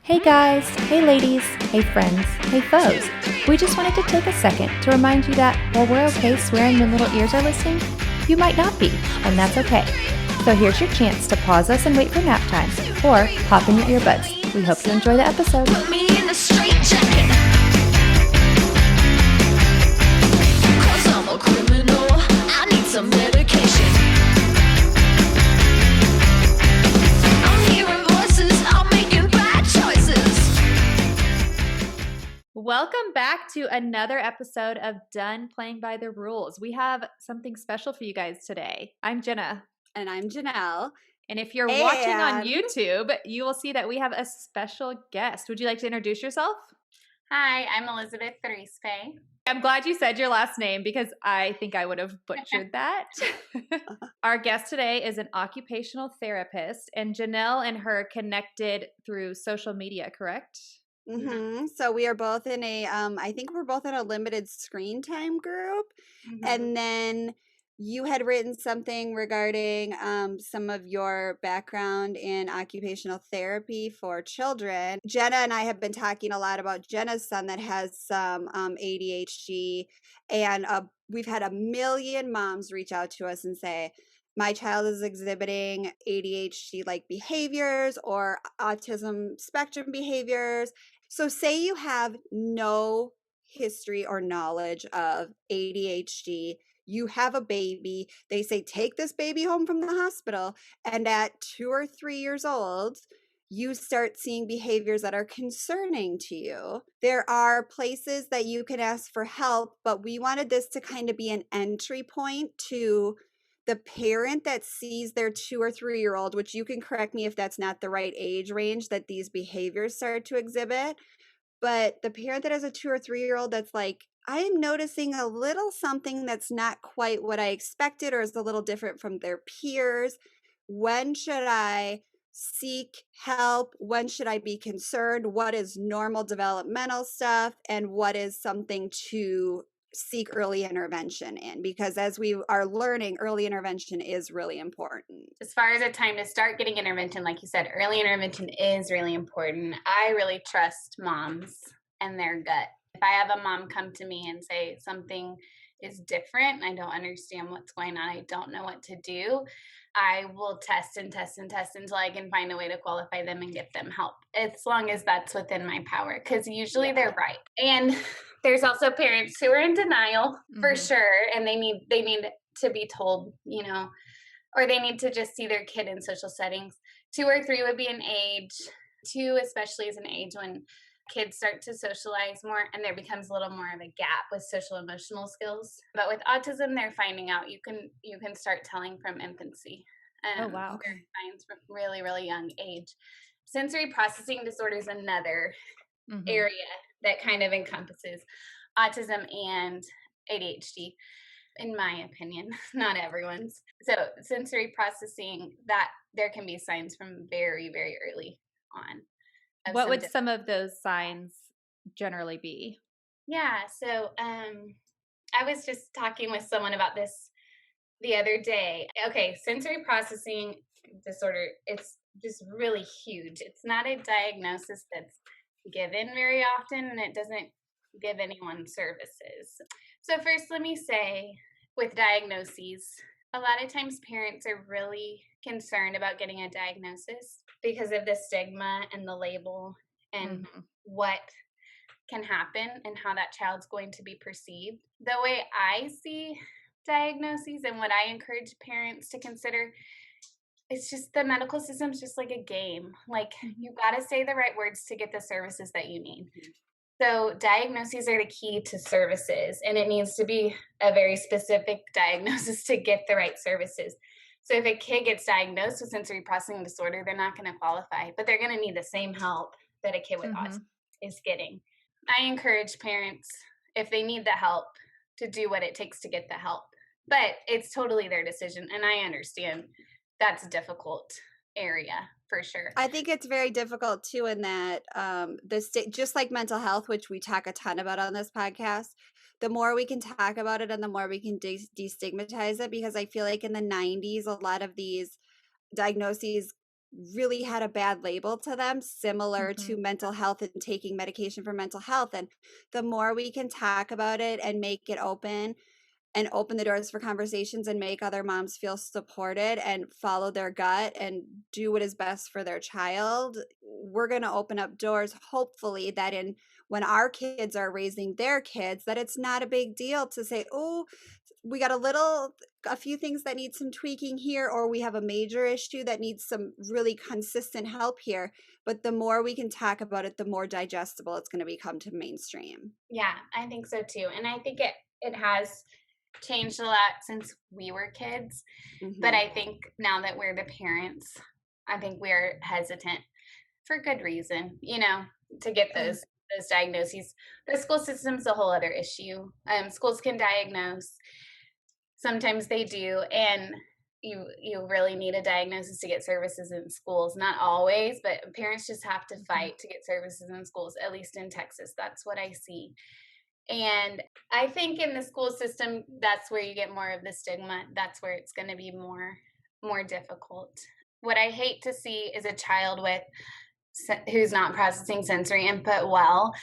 Hey guys, hey ladies, hey friends, hey foes. We just wanted to take a second to remind you that while we're okay swearing when little ears are listening, you might not be, and that's okay. So here's your chance to pause us and wait for nap time, or pop in your earbuds. We hope you enjoy the episode. Put me in a straitjacket, 'cause I'm a criminal. I need some medication. I'm hearing voices, I'm making bad choices. Welcome back to another episode of Done Playing by the Rules. We have something special for you guys today. I'm Jenna. And I'm Jenelle. And if you're watching on And- YouTube, you will see that we have a special guest. Would you like to introduce yourself? Hi, I'm Elizabeth Aripe. I'm glad you said your last name because I think I would have butchered that. Our guest today is an occupational therapist, and Jenelle and her connected through social media, correct? So we are both in a, I think we're both in a limited screen time group. And then you had written something regarding some of your background in occupational therapy for children. Jenna and I have been talking a lot about Jenna's son that has some ADHD. And we've had a million moms reach out to us and say, my child is exhibiting ADHD-like behaviors or autism spectrum behaviors. So say you have no history or knowledge of ADHD, you have a baby, they say, take this baby home from the hospital. And at 2 or 3 years old, you start seeing behaviors that are concerning to you. There are places that you can ask for help, but we wanted this to kind of be an entry point to the parent that sees their 2 or 3 year old, which you can correct me if that's not the right age range that these behaviors start to exhibit. But the parent that has a 2 or 3 year old that's like, I am noticing a little something that's not quite what I expected or is a little different from their peers. When should I seek help? When should I be concerned? What is normal developmental stuff? And what is something to seek early intervention in? Because as we are learning, early intervention is really important. As far as a time to start getting intervention, like you said, early intervention is really important. I really trust moms and their gut. If I have a mom come to me and say something is different, I don't understand what's going on, I don't know what to do, I will test and test and test until I can find a way to qualify them and get them help, as long as that's within my power, because usually they're right. And there's also parents who are in denial for sure, and they need to be told, or they need to just see their kid in social settings. 2 or 3 would be an age. 2 especially is an age when kids start to socialize more and there becomes a little more of a gap with social emotional skills. But with autism, they're finding out you can start telling from infancy. Oh, wow. There are signs from really, really young age. Sensory processing disorder is another area that kind of encompasses autism and ADHD, in my opinion, not everyone's. So sensory processing, that there can be signs from very, very early on. What would some of those signs generally be? Yeah, so I was just talking with someone about this the other day. Okay, sensory processing disorder, it's just really huge. It's not a diagnosis that's given very often, and it doesn't give anyone services. So first, let me say, with diagnoses, a lot of times parents are really concerned about getting a diagnosis because of the stigma and the label and what can happen and how that child's going to be perceived. The way I see diagnoses and what I encourage parents to consider, it's just the medical system's just like a game. Like, you got to say the right words to get the services that you need. So diagnoses are the key to services, and it needs to be a very specific diagnosis to get the right services. So if a kid gets diagnosed with sensory processing disorder, they're not going to qualify, but they're going to need the same help that a kid with autism is getting. I encourage parents, if they need the help, to do what it takes to get the help. But it's totally their decision, and I understand that's a difficult area for sure. I think it's very difficult too in that just like mental health, which we talk a ton about on this podcast, the more we can talk about it and the more we can destigmatize it, because I feel like in the 90s, a lot of these diagnoses really had a bad label to them, similar Mhm. to mental health and taking medication for mental health. And the more we can talk about it and make it open and open the doors for conversations and make other moms feel supported and follow their gut and do what is best for their child, we're going to open up doors, hopefully, that in when our kids are raising their kids, that it's not a big deal to say, oh, we got a few things that need some tweaking here, or we have a major issue that needs some really consistent help here. But the more we can talk about it, the more digestible it's going to become to mainstream. Yeah, I think so too. And I think it has changed a lot since we were kids. But Mhm. I think now that we're the parents, I think we're hesitant for good reason, to get Yeah. those diagnoses. The school system's a whole other issue. Schools can diagnose. Sometimes they do, and you really need a diagnosis to get services in schools. Not always, but parents just have to fight to get services in schools, at least in Texas. That's what I see. And I think in the school system, that's where you get more of the stigma. That's where it's going to be more difficult. What I hate to see is a child who's not processing sensory input well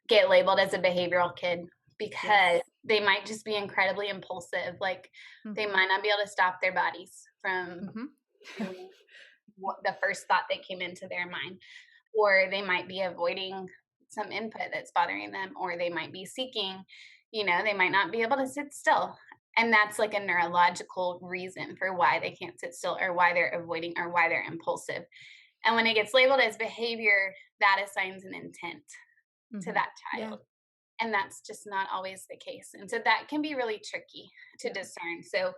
get labeled as a behavioral kid, because Yes. they might just be incredibly impulsive. Like they might not be able to stop their bodies from doing the first thought that came into their mind, or they might be avoiding some input that's bothering them, or they might be seeking, they might not be able to sit still. And that's like a neurological reason for why they can't sit still, or why they're avoiding, or why they're impulsive. And when it gets labeled as behavior, that assigns an intent to that Yeah. child. And that's just not always the case. And so that can be really tricky to discern. So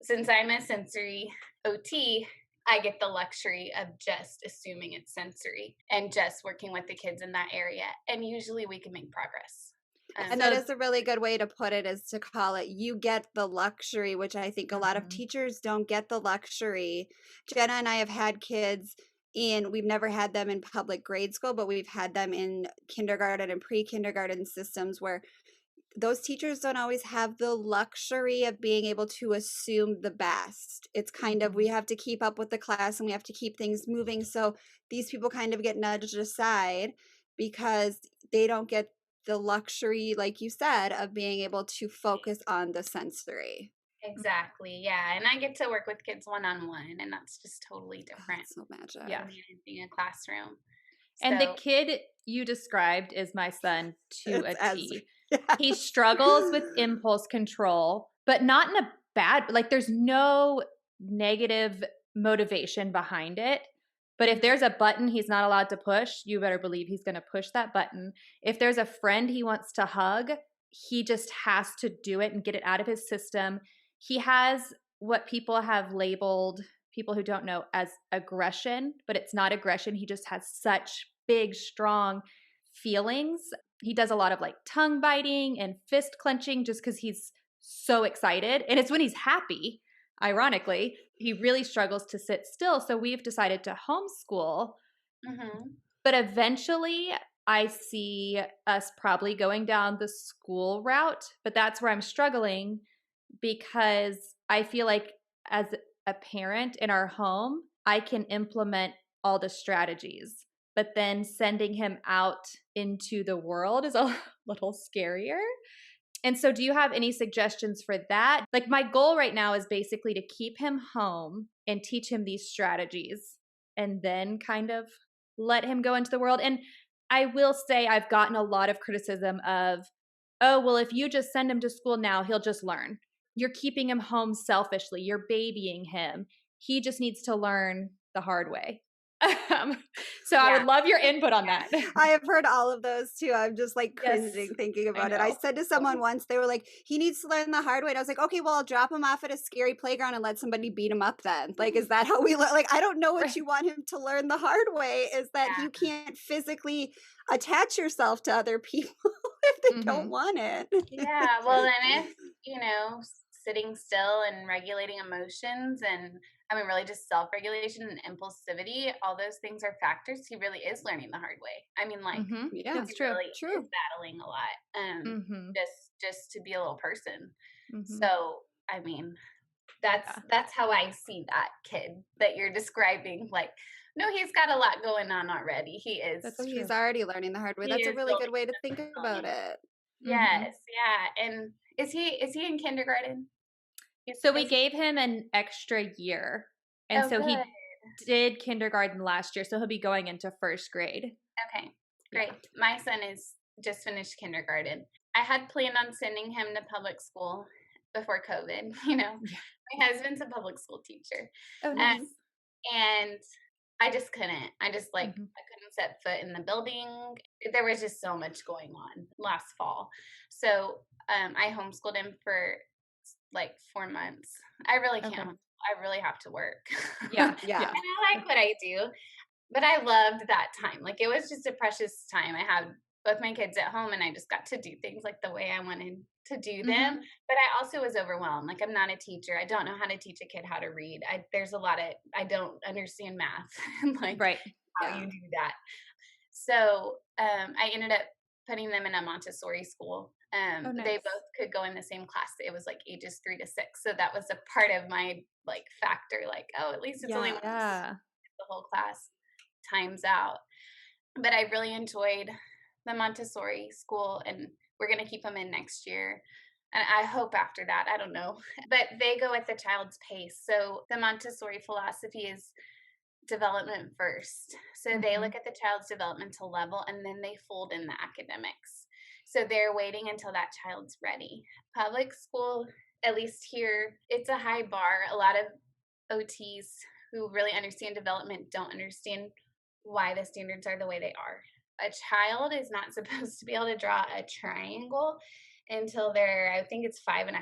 since I'm a sensory OT, I get the luxury of just assuming it's sensory and just working with the kids in that area. And usually we can make progress. And that is a really good way to put it, is to call it, you get the luxury, which I think a lot of teachers don't get the luxury. Jenna and I have had kids we've never had them in public grade school, but we've had them in kindergarten and pre-kindergarten systems where those teachers don't always have the luxury of being able to assume the best. It's kind of, we have to keep up with the class and we have to keep things moving. So these people kind of get nudged aside because they don't get the luxury, like you said, of being able to focus on the sensory. Exactly. Yeah. And I get to work with kids one-on-one, and that's just totally different It's so magic. Yeah. than managing a classroom. And the So- kid you described is my son to It's a T. Yeah. He struggles with impulse control, but not in a bad, like there's no negative motivation behind it. But if there's a button he's not allowed to push, you better believe he's going to push that button. If there's a friend he wants to hug, he just has to do it and get it out of his system. He has what people have labeled, people who don't know, as aggression, but it's not aggression. He just has such big, strong feelings. He does a lot of like tongue biting and fist clenching just because he's so excited. And it's when he's happy, ironically. He really struggles to sit still. So we've decided to homeschool. But eventually, I see us probably going down the school route. But that's where I'm struggling, because I feel like as a parent in our home, I can implement all the strategies. But then sending him out into the world is a little scarier. And so do you have any suggestions for that? Like my goal right now is basically to keep him home and teach him these strategies and then kind of let him go into the world. And I will say I've gotten a lot of criticism of, oh, well, if you just send him to school now, he'll just learn. You're keeping him home selfishly. You're babying him. He just needs to learn the hard way. So I would love your input on that. I have heard all of those too. I'm just like Yes, cringing thinking about it. know. I said to someone once, they were like, he needs to learn the hard way. And I was like, okay, well, I'll drop him off at a scary playground and let somebody beat him up then. Like, is that how we learn? Like, I don't know what Right. you want him to learn the hard way, is that you can't physically attach yourself to other people if they don't want it. Yeah. Well, then if, sitting still and regulating emotions, and I mean, really just self-regulation and impulsivity, all those things are factors. He really is learning the hard way. I mean, like, Yeah, That's he true. really is battling a lot, just to be a little person. So, I mean, that's how I see that kid that you're describing. Like, No, he's got a lot going on already. He is. That's So he's true. already learning the hard way. He That's a is really good building way to his think about resilience. it. Yes, yeah. And is he in kindergarten? So we gave him an extra year. And Oh, so good. he did kindergarten last year. So he'll be going into first grade. Okay, Yeah. great. My son is just finished kindergarten. I had planned on sending him to public school before COVID. You know, Yeah. my husband's a public school teacher. Oh, Um, nice. and I just couldn't. I just I Mhm. couldn't set foot in the building. There was just so much going on last fall. So I homeschooled him for like 4 months. I really can't. Okay. I really have to work. Yeah. Yeah. And I like what I do, but I loved that time. Like it was just a precious time. I had both my kids at home and I just got to do things like the way I wanted to do them. But I also was overwhelmed. Like I'm not a teacher. I don't know how to teach a kid how to read. There's a lot of I don't understand math and like Right. how Yeah. you do that. So I ended up putting them in a Montessori school. Oh, They nice. both could go in the same class. It was like ages 3 to 6. So that was a part of my like factor. Like, oh, at least it's only once Yeah. the whole class times out. But I really enjoyed the Montessori school, and we're going to keep them in next year. And I hope after that, I don't know. But they go at the child's pace. So the Montessori philosophy is development first. So they look at the child's developmental level and then they fold in the academics. So they're waiting until that child's ready. Public school, at least here, it's a high bar. A lot of OTs who really understand development don't understand why the standards are the way they are. A child is not supposed to be able to draw a triangle until they're, I think it's 5.5.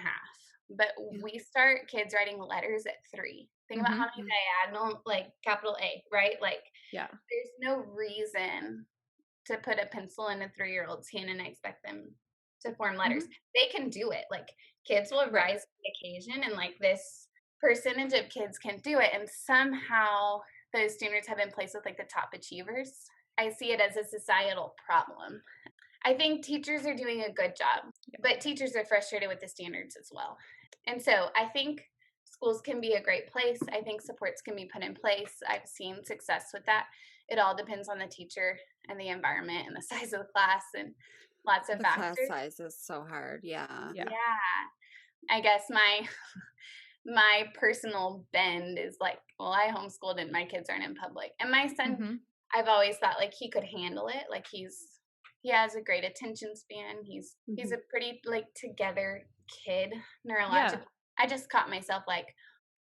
But we start kids writing letters at 3. Think about how many diagonal, like capital A, right? Like Yeah. there's no reason to put a pencil in a 3-year-old's hand and expect them to form letters. They can do it. Like kids will rise to the occasion, and like this percentage of kids can do it. And somehow those standards have been placed with like the top achievers. I see it as a societal problem. I think teachers are doing a good job, but teachers are frustrated with the standards as well. And so I think schools can be a great place. I think supports can be put in place. I've seen success with that. It all depends on the teacher and the environment and the size of the class and lots of The class factors. size is so hard. Yeah. Yeah. I guess my personal bend is like, well, I homeschooled and my kids aren't in public. And my son, I've always thought like he could handle it. Like he has a great attention span. He's a pretty like together kid neurologically. I just caught myself like,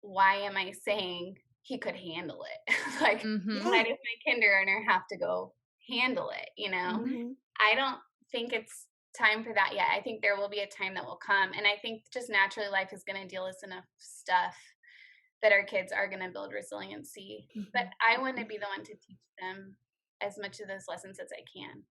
why am I saying he could handle it? Like, why does my kindergartner have to go handle it? You know, I don't think it's time for that yet. I think there will be a time that will come. And I think just naturally life is going to deal us enough stuff that our kids are going to build resiliency. But I want to be the one to teach them as much of those lessons as I can.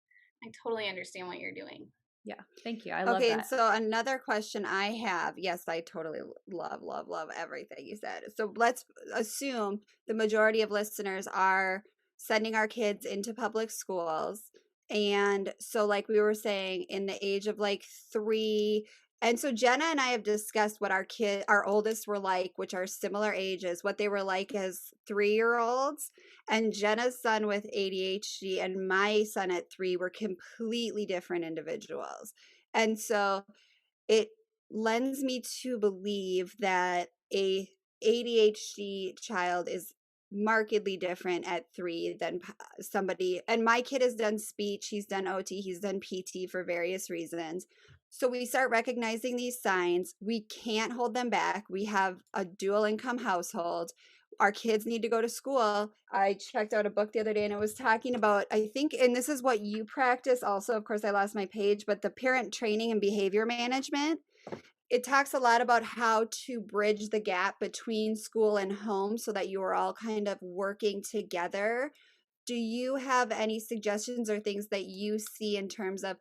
I totally understand what you're doing. Yeah. Thank you. I love Okay, that. and so another question I have, yes, I totally love everything you said. So let's assume the majority of listeners are sending our kids into public schools. And so, like we were saying, in the age of like 3, and so Jenna and I have discussed what our oldest were like, which are similar ages, what they were like as 3-year-olds. And Jenna's son with ADHD and my son at 3 were completely different individuals. And so it lends me to believe that a ADHD child is markedly different at 3 than somebody. And my kid has done speech, he's done OT, he's done PT for various reasons. So we start recognizing these signs. We can't hold them back. We have a dual income household. Our kids need to go to school. I checked out a book the other day and it was talking about, I think, and this is what you practice also. Of course, I lost my page, but the parent training and behavior management. It talks a lot about how to bridge the gap between school and home so that you are all kind of working together. Do you have any suggestions or things that you see in terms of,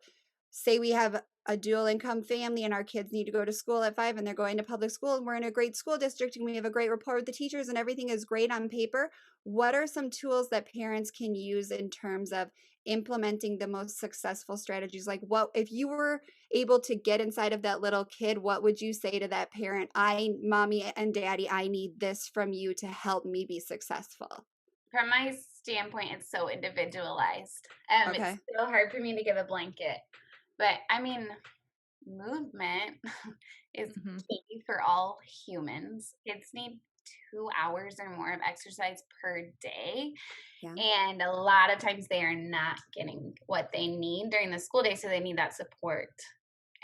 say we have a dual income family and our kids need to go to school at 5 and they're going to public school and we're in a great school district and we have a great rapport with the teachers and everything is great on paper. What are some tools that parents can use in terms of implementing the most successful strategies? Like, what if you were able to get inside of that little kid, what would you say to that parent? Mommy and daddy, I need this from you to help me be successful. from my standpoint, it's so individualized. Okay. It's so hard for me to give a blanket. But I mean, movement is Mhm. key for all humans. Kids need 2 hours or more of exercise per day. Yeah. And a lot of times they are not getting what they need during the school day. So they need that support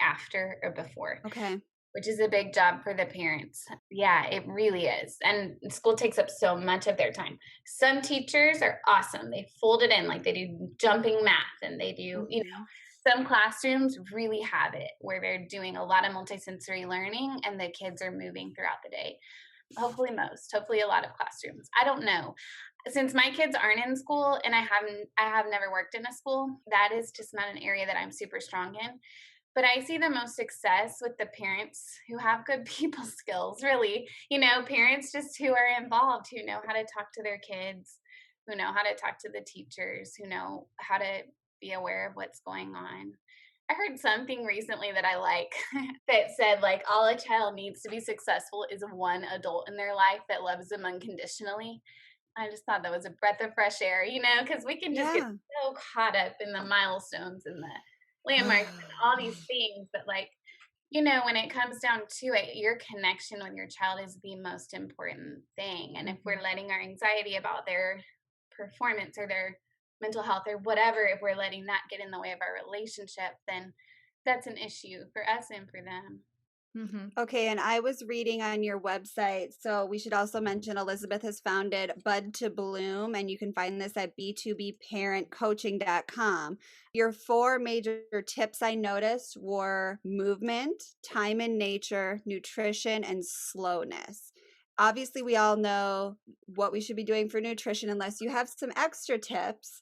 after or before, Okay. which is a big job for the parents. Yeah, it really is. And school takes up so much of their time. Some teachers are awesome. They fold it in, like they do jumping math and they do, Mhm. some classrooms really have it where they're doing a lot of multisensory learning and the kids are moving throughout the day. Hopefully a lot of classrooms. I don't know. Since my kids aren't in school and I have never worked in a school, that is just not an area that I'm super strong in. But I see the most success with the parents who have good people skills, really. Parents just who are involved, who know how to talk to their kids, who know how to talk to the teachers, who know how to be aware of what's going on. I heard something recently that I like that said, like, all a child needs to be successful is one adult in their life that loves them unconditionally. I just thought that was a breath of fresh air, because we can just get Yeah. so caught up in the milestones and the landmarks and all these things. But, like, when it comes down to it, your connection with your child is the most important thing. And if we're letting our anxiety about their performance or their mental health or whatever, if we're letting that get in the way of our relationship, then that's an issue for us and for them. Mhm. Okay, and I was reading on your website, so we should also mention Elizabeth has founded Bud to Bloom, and you can find this at b2bparentcoaching.com. Your 4 major tips I noticed were movement, time in nature, nutrition, and slowness. Obviously, we all know what we should be doing for nutrition unless you have some extra tips.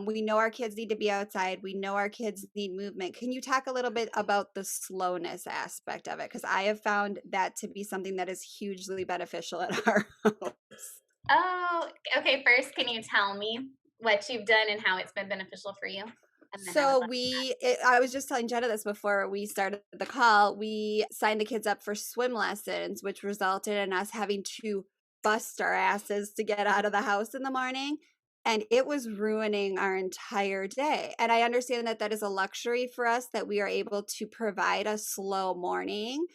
We know our kids need to be outside. We know our kids need movement. Can you talk a little bit about the slowness aspect of it? Because I have found that to be something that is hugely beneficial at our house. Oh, okay. First, can you tell me what you've done and how it's been beneficial for you? And then I would So love. I was just telling Jenna this before we started the call. We signed the kids up for swim lessons, which resulted in us having to bust our asses to get out of the house in the morning. And it was ruining our entire day. And I understand that that is a luxury for us that we are able to provide a slow morning.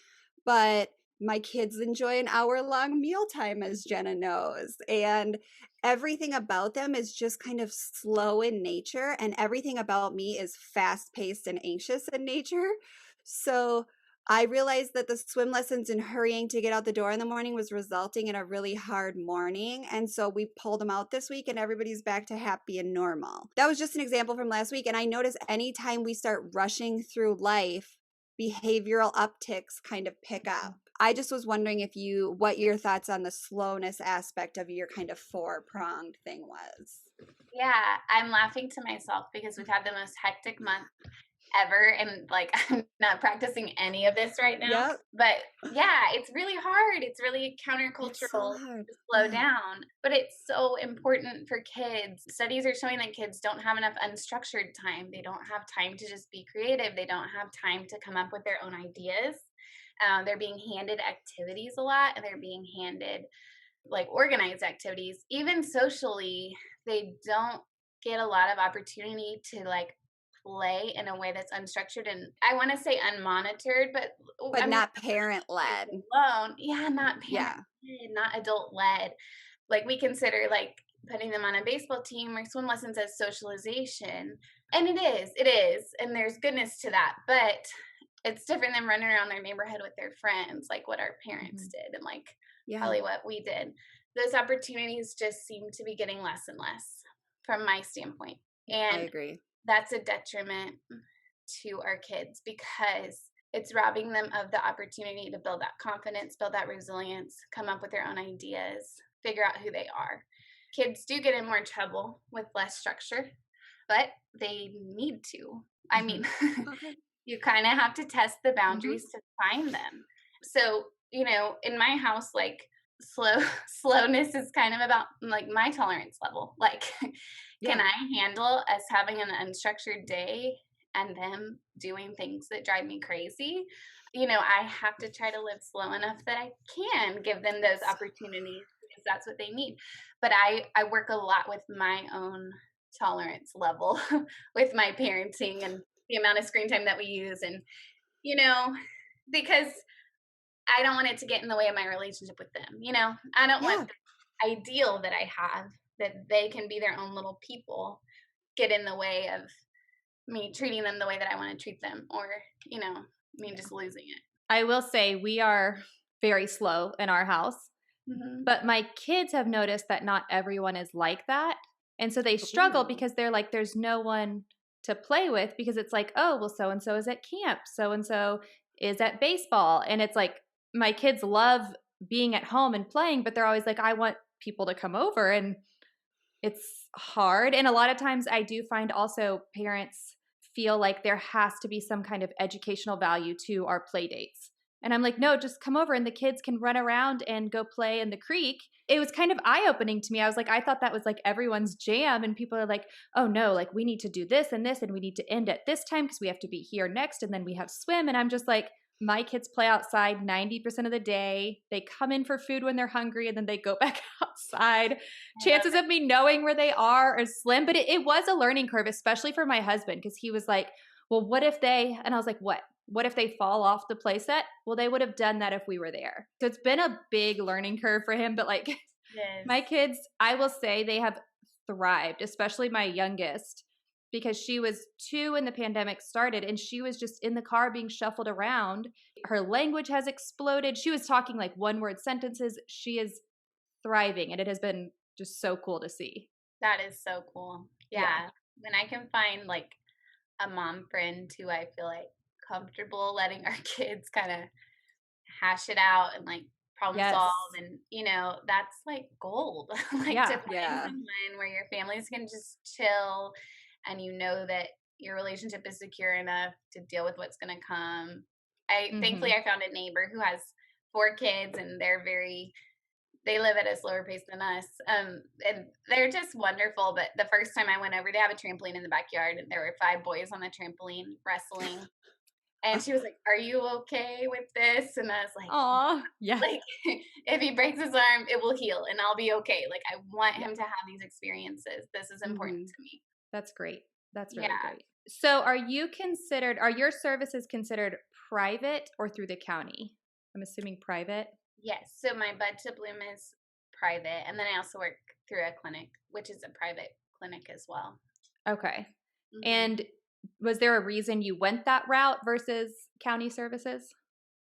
But my kids enjoy an hour-long mealtime, as Jenna knows. And everything about them is just kind of slow in nature. And everything about me is fast-paced and anxious in nature. So I realized that the swim lessons and hurrying to get out the door in the morning was resulting in a really hard morning. And so we pulled them out this week and everybody's back to happy and normal. That was just an example from last week. And I notice anytime we start rushing through life, behavioral upticks kind of pick up. I just was wondering what your thoughts on the slowness aspect of your kind of 4-pronged thing was. Yeah, I'm laughing to myself because we've had the most hectic month ever, and like I'm not practicing any of this right now. Yep. But yeah, it's really hard. It's really It's so countercultural hard. to slow Yeah. down, but it's so important for kids. Studies are showing that kids don't have enough unstructured time. They don't have time to just be creative. They don't have time to come up with their own ideas. They're being handed activities a lot, and they're being handed like organized activities. Even socially, they don't get a lot of opportunity to like play in a way that's unstructured and I want to say unmonitored, but But I'm not parent-led. alone. Yeah, not parent Yeah. led, not adult led. Like we consider like putting them on a baseball team or swim lessons as socialization. And it is. And there's goodness to that. But it's different than running around their neighborhood with their friends, like what our parents did and like Yeah. probably what we did. Those opportunities just seem to be getting less and less from my standpoint. I And agree. that's a detriment to our kids because it's robbing them of the opportunity to build that confidence, build that resilience, come up with their own ideas, figure out who they are. Kids do get in more trouble with less structure, but they need to. I mean, Okay. you kind of have to test the boundaries to find them. So, in my house, like slowness is kind of about like my tolerance level. Like, can Yeah. I handle us having an unstructured day and them doing things that drive me crazy? I have to try to live slow enough that I can give them those opportunities. because that's what they need. But I work a lot with my own tolerance level with my parenting and the amount of screen time that we use. And, because I don't want it to get in the way of my relationship with them. I don't Yeah. want the ideal that I have, that they can be their own little people, get in the way of me treating them the way that I want to treat them, or, me just losing it. I will say we are very slow in our house, but my kids have noticed that not everyone is like that. And so they struggle Ooh. because they're like, there's no one to play with, because it's like, oh, well, so-and-so is at camp. So-and-so is at baseball. And it's like, my kids love being at home and playing, but they're always like, I want people to come over. And it's hard. And a lot of times I do find also parents feel like there has to be some kind of educational value to our play dates. And I'm like, no, just come over and the kids can run around and go play in the creek. It was kind of eye-opening to me. I was like, I thought that was like everyone's jam. And people are like, oh no, like we need to do this, and we need to end at this time because we have to be here next. And then we have swim. And I'm just like, my kids play outside 90% of the day. They come in for food when they're hungry and then they go back outside. Chances of me knowing where they are slim, but it was a learning curve, especially for my husband, because he was like, well, what if they, and I was like, what? What if they fall off the play set? Well, they would have done that if we were there. So it's been a big learning curve for him. But like my kids, I will say they have thrived, especially my youngest, because she was 2 when the pandemic started and she was just in the car being shuffled around. Her language has exploded. She was talking like one-word sentences. She is thriving, and it has been just so cool to see. That is so cool. Yeah. When I can find like a mom friend who I feel like comfortable letting our kids kind of hash it out and like problem solve, and that's like gold. Like to find someone where your families can just chill and that your relationship is secure enough to deal with what's going to come. Thankfully I found a neighbor who has 4 kids, and they live at a slower pace than us. And they're just wonderful. But the first time I went over, they have a trampoline in the backyard, and there were 5 boys on the trampoline wrestling. And she was like, are you okay with this? And I was like, aw, yeah. Like, if he breaks his arm, it will heal and I'll be okay. Like, I want him to have these experiences. This is important to me. That's great. That's really great. So are your services considered private or through the county? I'm assuming private. Yes. So my Bud to Bloom is private. And then I also work through a clinic, which is a private clinic as well. Okay. And was there a reason you went that route versus county services?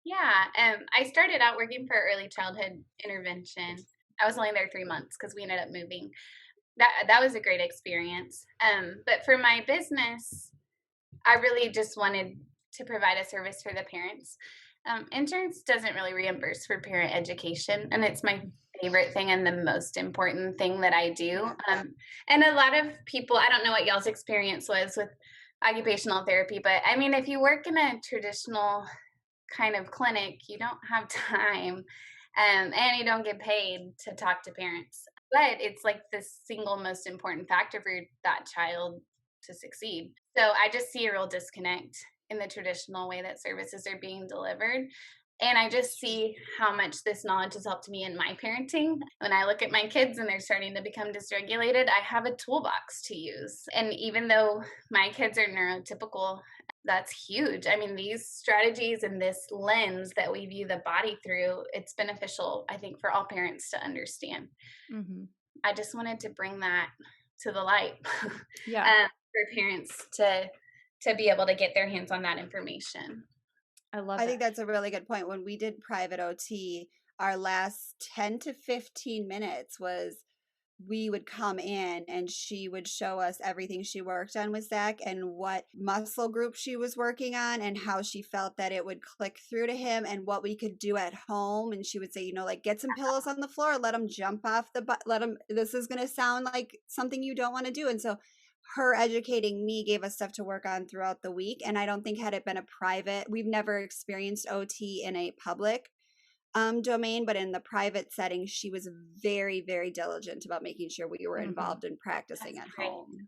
Yeah. I started out working for early childhood intervention. I was only there 3 months because we ended up moving. That was a great experience. But for my business, I really just wanted to provide a service for the parents. Insurance doesn't really reimburse for parent education, and it's my favorite thing and the most important thing that I do. And a lot of people, I don't know what y'all's experience was with occupational therapy, but I mean, if you work in a traditional kind of clinic, you don't have time, and you don't get paid to talk to parents. But it's like the single most important factor for that child to succeed. So I just see a real disconnect in the traditional way that services are being delivered. And I just see how much this knowledge has helped me in my parenting. When I look at my kids and they're starting to become dysregulated, I have a toolbox to use. And even though my kids are neurotypical, that's huge. I mean, these strategies and this lens that we view the body through, it's beneficial, I think, for all parents to understand. I just wanted to bring that to the light for parents to be able to get their hands on that information. I think that's a really good point. When we did private OT, our last 10 to 15 minutes was we would come in and she would show us everything she worked on with Zach and what muscle group she was working on and how she felt that it would click through to him and what we could do at home. And she would say, like, get some pillows on the floor, let him jump off this is going to sound like something you don't want to do. And so her educating me gave us stuff to work on throughout the week. And I don't think had it been a private, we've never experienced OT in a public domain, but in the private setting, she was very, very diligent about making sure we were involved in practicing at home.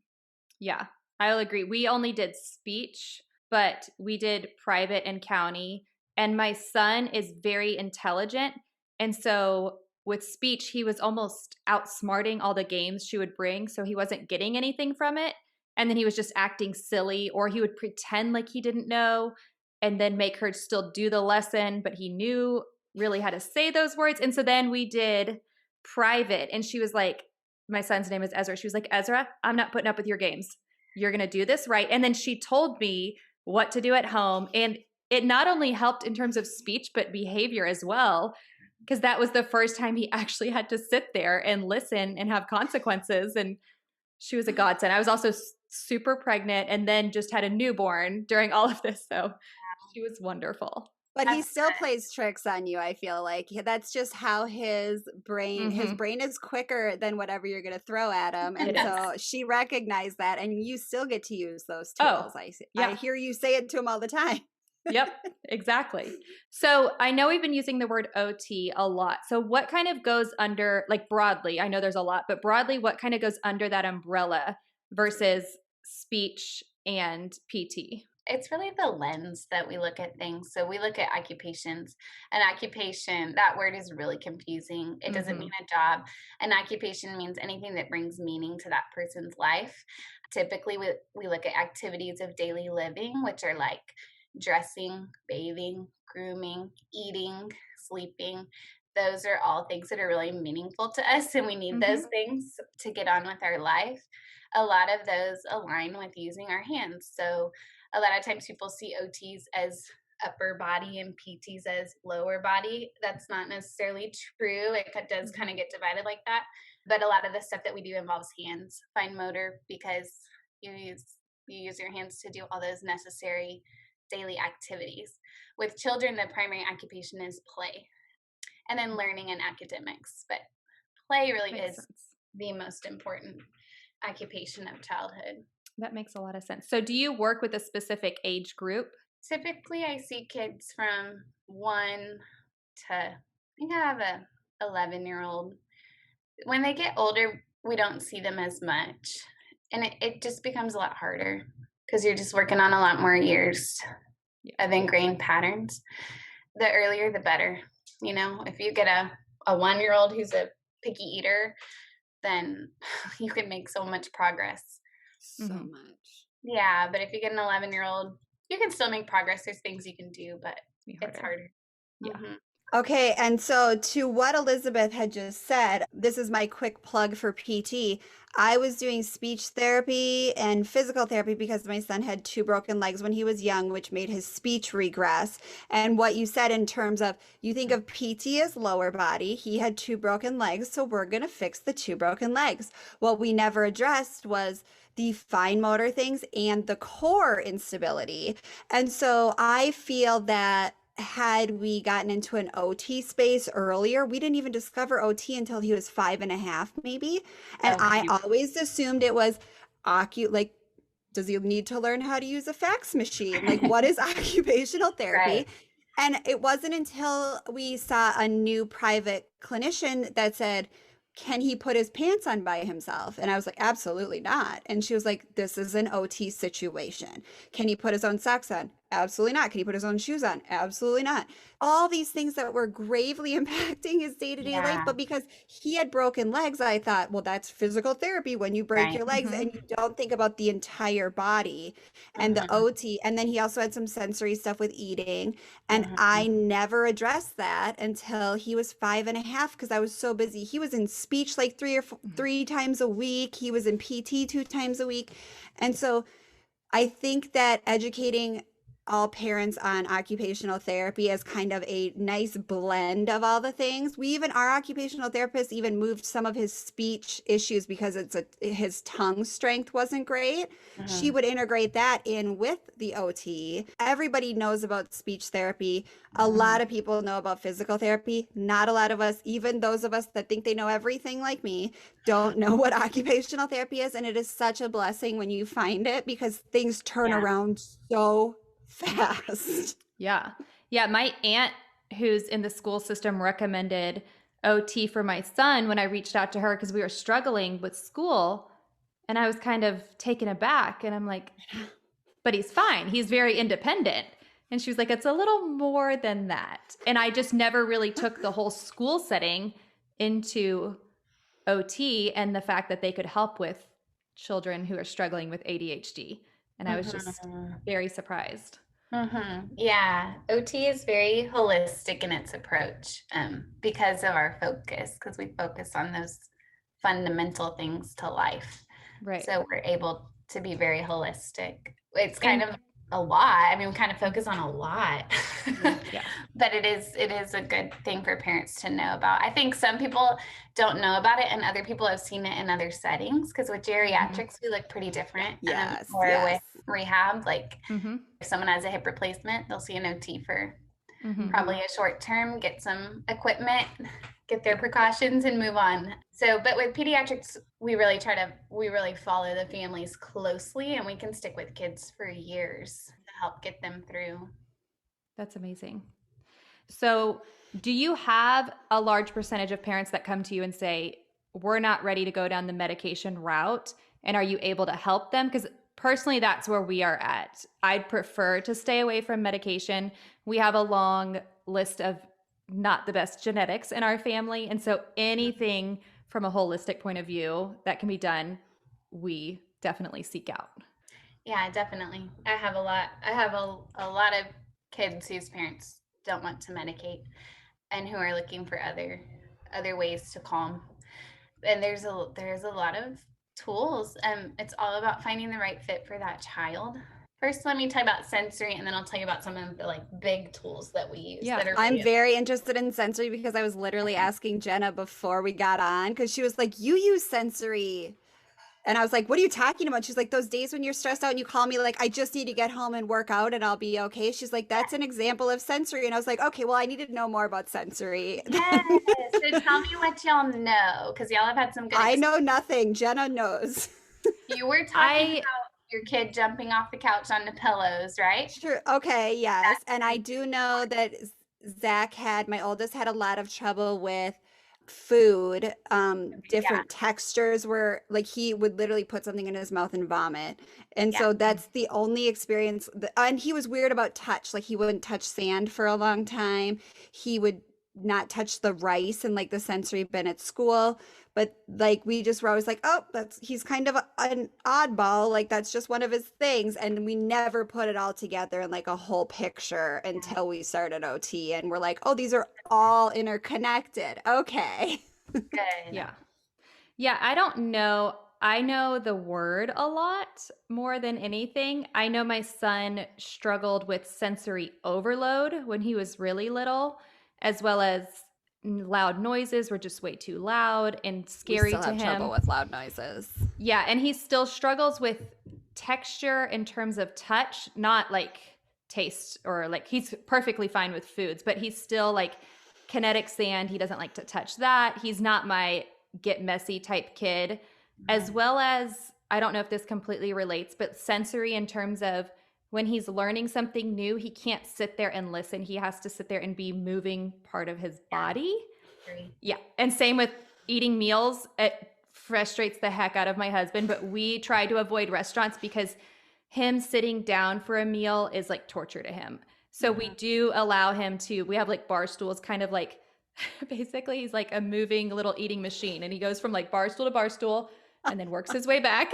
Yeah, I'll agree. We only did speech, but we did private and county. And my son is very intelligent. And so with speech, he was almost outsmarting all the games she would bring. So he wasn't getting anything from it. And then he was just acting silly, or he would pretend like he didn't know and then make her still do the lesson, but he knew really how to say those words. And so then we did private, and she was like, my son's name is Ezra. She was like, Ezra, I'm not putting up with your games. You're going to do this right. And then she told me what to do at home. And it not only helped in terms of speech, but behavior as well, because that was the first time he actually had to sit there and listen and have consequences. And she was a godsend. I was also super pregnant and then just had a newborn during all of this. So she was wonderful. But he still plays tricks on you, I feel like. That's just how his brain is quicker than whatever you're going to throw at him. And so she recognized that, and you still get to use those tools. I hear you say it to him all the time. Yep, exactly. So I know we've been using the word OT a lot. So what kind of goes under, like broadly, I know there's a lot, but broadly, what kind of goes under that umbrella versus speech and PT? It's really the lens that we look at things. So we look at occupations. An occupation, that word is really confusing. It doesn't mean a job. An occupation means anything that brings meaning to that person's life. Typically, we look at activities of daily living, which are like dressing, bathing, grooming, eating, sleeping. Those are all things that are really meaningful to us, and we need those things to get on with our life. A lot of those align with using our hands. So a lot of times people see OTs as upper body and PTs as lower body. That's not necessarily true. It does kind of get divided like that. But a lot of the stuff that we do involves hands, fine motor, because you use your hands to do all those necessary daily activities. With children, the primary occupation is play, and then learning and academics. But play really is the most important occupation of childhood. That makes a lot of sense. So do you work with a specific age group? Typically, I see kids from 1 to, I think I have a 11-year-old. When they get older, we don't see them as much. And it just becomes a lot harder because you're just working on a lot more years of ingrained patterns. The earlier, the better. You know, if you get a 1-year-old who's a picky eater, then you can make so much progress. So much. Yeah, but if you get an 11-year-old, you can still make progress. There's things you can do, but it's harder. Yeah. Okay, and so to what Elizabeth had just said, this is my quick plug for PT. I was doing speech therapy and physical therapy because my son had 2 broken legs when he was young, which made his speech regress. And what you said in terms of, you think of PT as lower body, he had 2 broken legs, so we're going to fix the 2 broken legs. What we never addressed was the fine motor things and the core instability. And so I feel that had we gotten into an OT space earlier, we didn't even discover OT until he was 5.5, maybe. And I always assumed it was like, does he need to learn how to use a fax machine? Like, what is occupational therapy? Right. And it wasn't until we saw a new private clinician that said, can he put his pants on by himself? And I was like, absolutely not. And she was like, this is an OT situation. Can he put his own socks on? Absolutely not. Can he put his own shoes on? Absolutely not. All these things that were gravely impacting his day-to-day life. But because he had broken legs, I thought, well, that's physical therapy when you break your legs and you don't think about the entire body and the OT. And then he also had some sensory stuff with eating. And I never addressed that until he was 5.5 because I was so busy. He was in speech like 3 times a week. He was in PT 2 times a week. And so I think that educating all parents on occupational therapy as kind of a nice blend of all the things. Our occupational therapist even moved some of his speech issues because his tongue strength wasn't great. She would integrate that in with the OT. Everybody knows about speech therapy. A lot of people know about physical therapy. Not a lot of us, even those of us that think they know everything like me, don't know what occupational therapy is. And it is such a blessing when you find it because things turn around so fast. Yeah. My aunt, who's in the school system, recommended OT for my son when I reached out to her because we were struggling with school. And I was kind of taken aback. And I'm like, but he's fine. He's very independent. And she was like, it's a little more than that. And I just never really took the whole school setting into OT and the fact that they could help with children who are struggling with ADHD. And I was just very surprised. Yeah, OT is very holistic in its approach because of our focus, because we focus on those fundamental things to life. Right. So we're able to be very holistic. It's kind of a lot. I mean, we kind of focus on a lot, Yeah. but it is a good thing for parents to know about. I think some people don't know about it, and other people have seen it in other settings. Because with geriatrics, we look pretty different. Yes, Or yes. with rehab, like Mm-hmm. if someone has a hip replacement, they'll see an OT for Mm-hmm. probably a short term, get some equipment, get their precautions and move on. So, but with pediatrics, we really follow the families closely, and we can stick with kids for years to help get them through. That's amazing. So, do you have a large percentage of parents that come to you and say, we're not ready to go down the medication route? And are you able to help them? Because personally, that's where we are at. I'd prefer to stay away from medication. We have a long list of not the best genetics in our family. And so anything from a holistic point of view that can be done, we definitely seek out. Yeah, definitely. I have a lot of kids whose parents don't want to medicate and who are looking for other ways to calm. And there's a lot of tools. It's all about finding the right fit for that child. First, let me tell you about sensory, and then I'll tell you about some of the like big tools that we use. Yeah. That are I'm really very interested in sensory because I was literally asking Jenna before we got on because she was like, "You use sensory." And I was like, "What are you talking about?" She's like, "Those days when you're stressed out and you call me like, I just need to get home and work out and I'll be okay." She's like, "That's an example of sensory." And I was like, "Okay, well, I need to know more about sensory." Yes. So tell me what y'all know, because y'all have had some good I know nothing. Jenna knows. You were talking about your kid jumping off the couch onto pillows, right? Sure. Okay. Yes. And I do know that my oldest, had a lot of trouble with food. Different textures were like he would literally put something in his mouth and vomit. And Yeah. so that's the only experience. And he was weird about touch. Like he wouldn't touch sand for a long time. He would not touch the rice and like the sensory bin at school. But like we just were always like, oh, he's kind of an oddball. Like that's just one of his things. And we never put it all together in like a whole picture until we started OT. And we're like, oh, these are all interconnected. Okay. Good. Yeah. Yeah, I don't know. I know the word a lot more than anything. I know my son struggled with sensory overload when he was really little, as well as loud noises were just way too loud and scary to him. Trouble with loud noises. Yeah, and he still struggles with texture in terms of touch, not like taste or like he's perfectly fine with foods, but he's still like kinetic sand. He doesn't like to touch that. He's not my get messy type kid, as well as I don't know if this completely relates, but sensory in terms of when he's learning something new, he can't sit there and listen. He has to sit there and be moving part of his body. Yeah. And same with eating meals. It frustrates the heck out of my husband, but we try to avoid restaurants because him sitting down for a meal is like torture to him. So we do allow him to, we have like bar stools, kind of like basically he's like a moving little eating machine, and he goes from like bar stool to bar stool and then works his way back.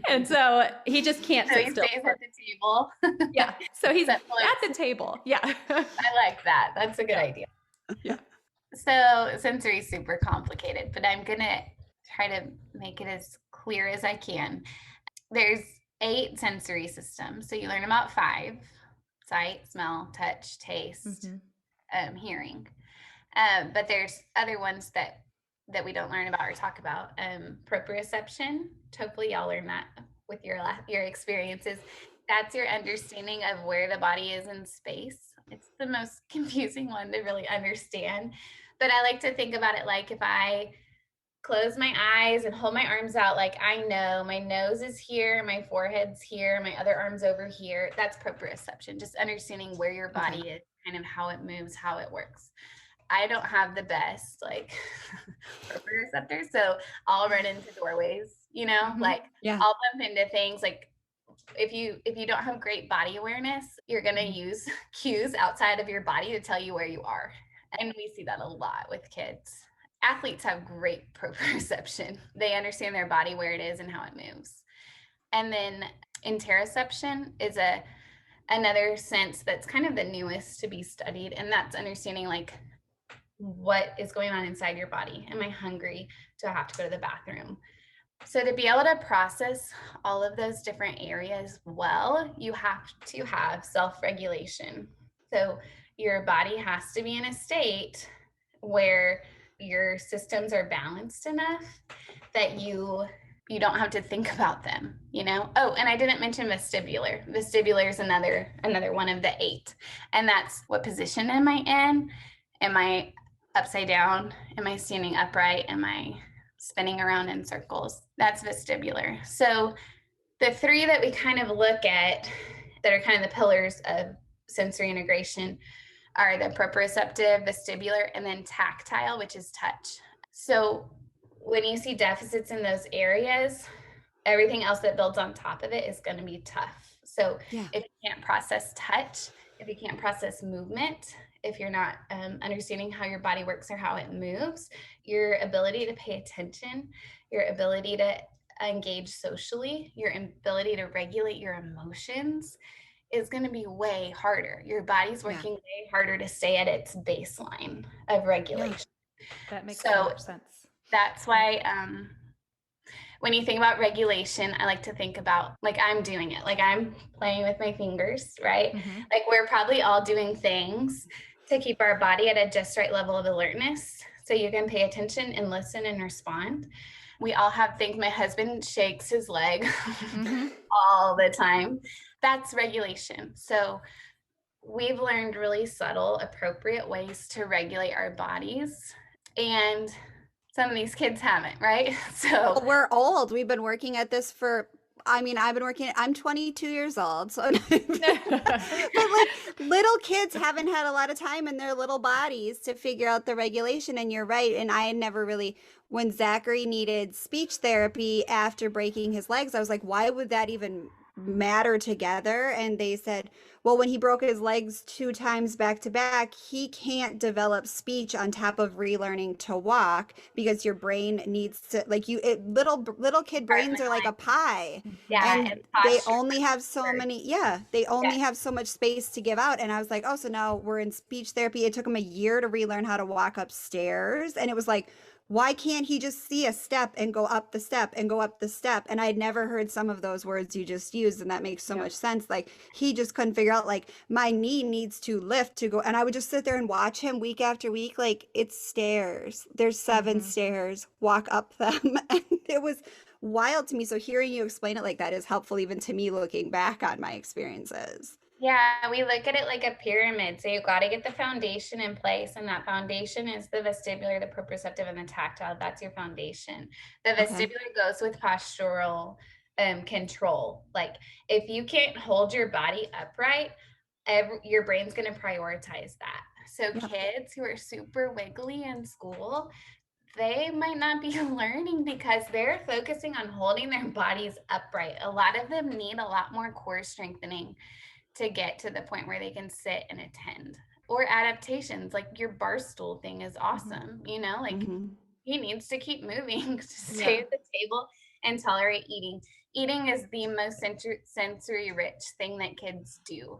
And so he just can't sit still. Stays at the table. Yeah. So he's at the table. Yeah. I like that. That's a good idea. Yeah. So sensory is super complicated, but I'm going to try to make it as clear as I can. There's 8 sensory systems. So you learn about 5: sight, smell, touch, taste, hearing. But there's other ones that we don't learn about or talk about. Proprioception. Hopefully y'all learn that with your experiences. That's your understanding of where the body is in space. It's the most confusing one to really understand. But I like to think about it like if I close my eyes and hold my arms out, like I know my nose is here, my forehead's here, my other arm's over here. That's proprioception, just understanding where your body is, kind of how it moves, how it works. I don't have the best like proprioceptors, so I'll run into doorways, like I'll bump into things. Like if you don't have great body awareness, you're gonna use cues outside of your body to tell you where you are, and we see that a lot with kids. athletes have great proprioception. They understand their body, where it is and how it moves. And then interoception is another sense that's kind of the newest to be studied, and that's understanding like what is going on inside your body. Am I hungry? Do I have to go to the bathroom? So to be able to process all of those different areas well, you have to have self-regulation. So your body has to be in a state where your systems are balanced enough that you don't have to think about them, you know? Oh, and I didn't mention vestibular. Vestibular is another one of the 8. And that's, what position am I in? Am I upside down? Am I standing upright? Am I spinning around in circles? That's vestibular. So the 3 that we kind of look at that are kind of the pillars of sensory integration are the proprioceptive, vestibular, and then tactile, which is touch. So when you see deficits in those areas, everything else that builds on top of it is going to be tough. So if you can't process touch, if you can't process movement, if you're not understanding how your body works or how it moves, your ability to pay attention, your ability to engage socially, your ability to regulate your emotions is going to be way harder. Your body's working way harder to stay at its baseline of regulation. That makes so much sense. That's why when you think about regulation, I like to think about like I'm doing it, like I'm playing with my fingers, right? Like we're probably all doing things to keep our body at a just right level of alertness so you can pay attention and listen and respond. We all have things. My husband shakes his leg all the time. That's regulation. So we've learned really subtle, appropriate ways to regulate our bodies. And some of these kids haven't, right? So Well, we're old. We've been working at this for, I mean, I'm 22 years old. So, but like little kids haven't had a lot of time in their little bodies to figure out the regulation. And you're right. And I had never really, when Zachary needed speech therapy after breaking his legs, I was like, why would that even matter together? And they said, well, when he broke his legs 2 times back to back, he can't develop speech on top of relearning to walk because your brain needs to, like little kid brains are like a pie. And they only have so many, they only have so much space to give out. And I was like, oh, so now we're in speech therapy. It took him a year to relearn how to walk upstairs. And it was like, why can't he just see a step and go up the step and go up the step? And I'd never heard some of those words you just used, and that makes so much sense. Like he just couldn't figure out, like, my knee needs to lift to go. And I would just sit there and watch him week after week. Like, it's stairs. There's 7 stairs. Walk up them. And it was wild to me. So hearing you explain it like that is helpful even to me looking back on my experiences. yeah, we look at it like a pyramid. So you got to get the foundation in place, and that foundation is the vestibular, the proprioceptive, and the tactile. That's your foundation. The vestibular goes with postural control. Like if you can't hold your body upright, your brain's going to prioritize that. So kids who are super wiggly in school, they might not be learning because they're focusing on holding their bodies upright. A lot of them need a lot more core strengthening to get to the point where they can sit and attend. Or adaptations, like your bar stool thing is awesome. You know, like he needs to keep moving to stay at the table and tolerate eating. Eating is the most sensory rich thing that kids do.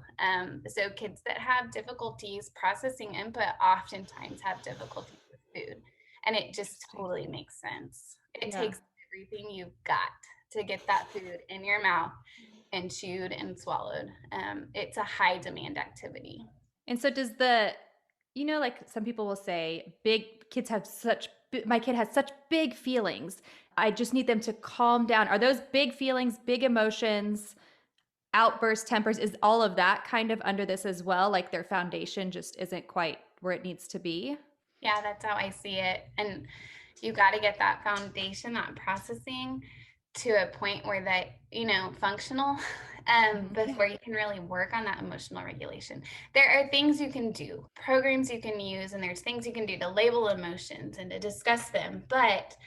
So kids that have difficulties processing input oftentimes have difficulties with food. And it just totally makes sense. It takes everything you've got to get that food in your mouth and chewed and swallowed. It's a high demand activity. And so does like some people will say my kid has such big feelings. I just need them to calm down. Are those big feelings, big emotions, outbursts, tempers, is all of that kind of under this as well? Like their foundation just isn't quite where it needs to be? Yeah, that's how I see it. And you got to get that foundation, that processing to a point where that, functional before you can really work on that emotional regulation. There are things you can do, programs you can use, and there's things you can do to label emotions and to discuss them. But,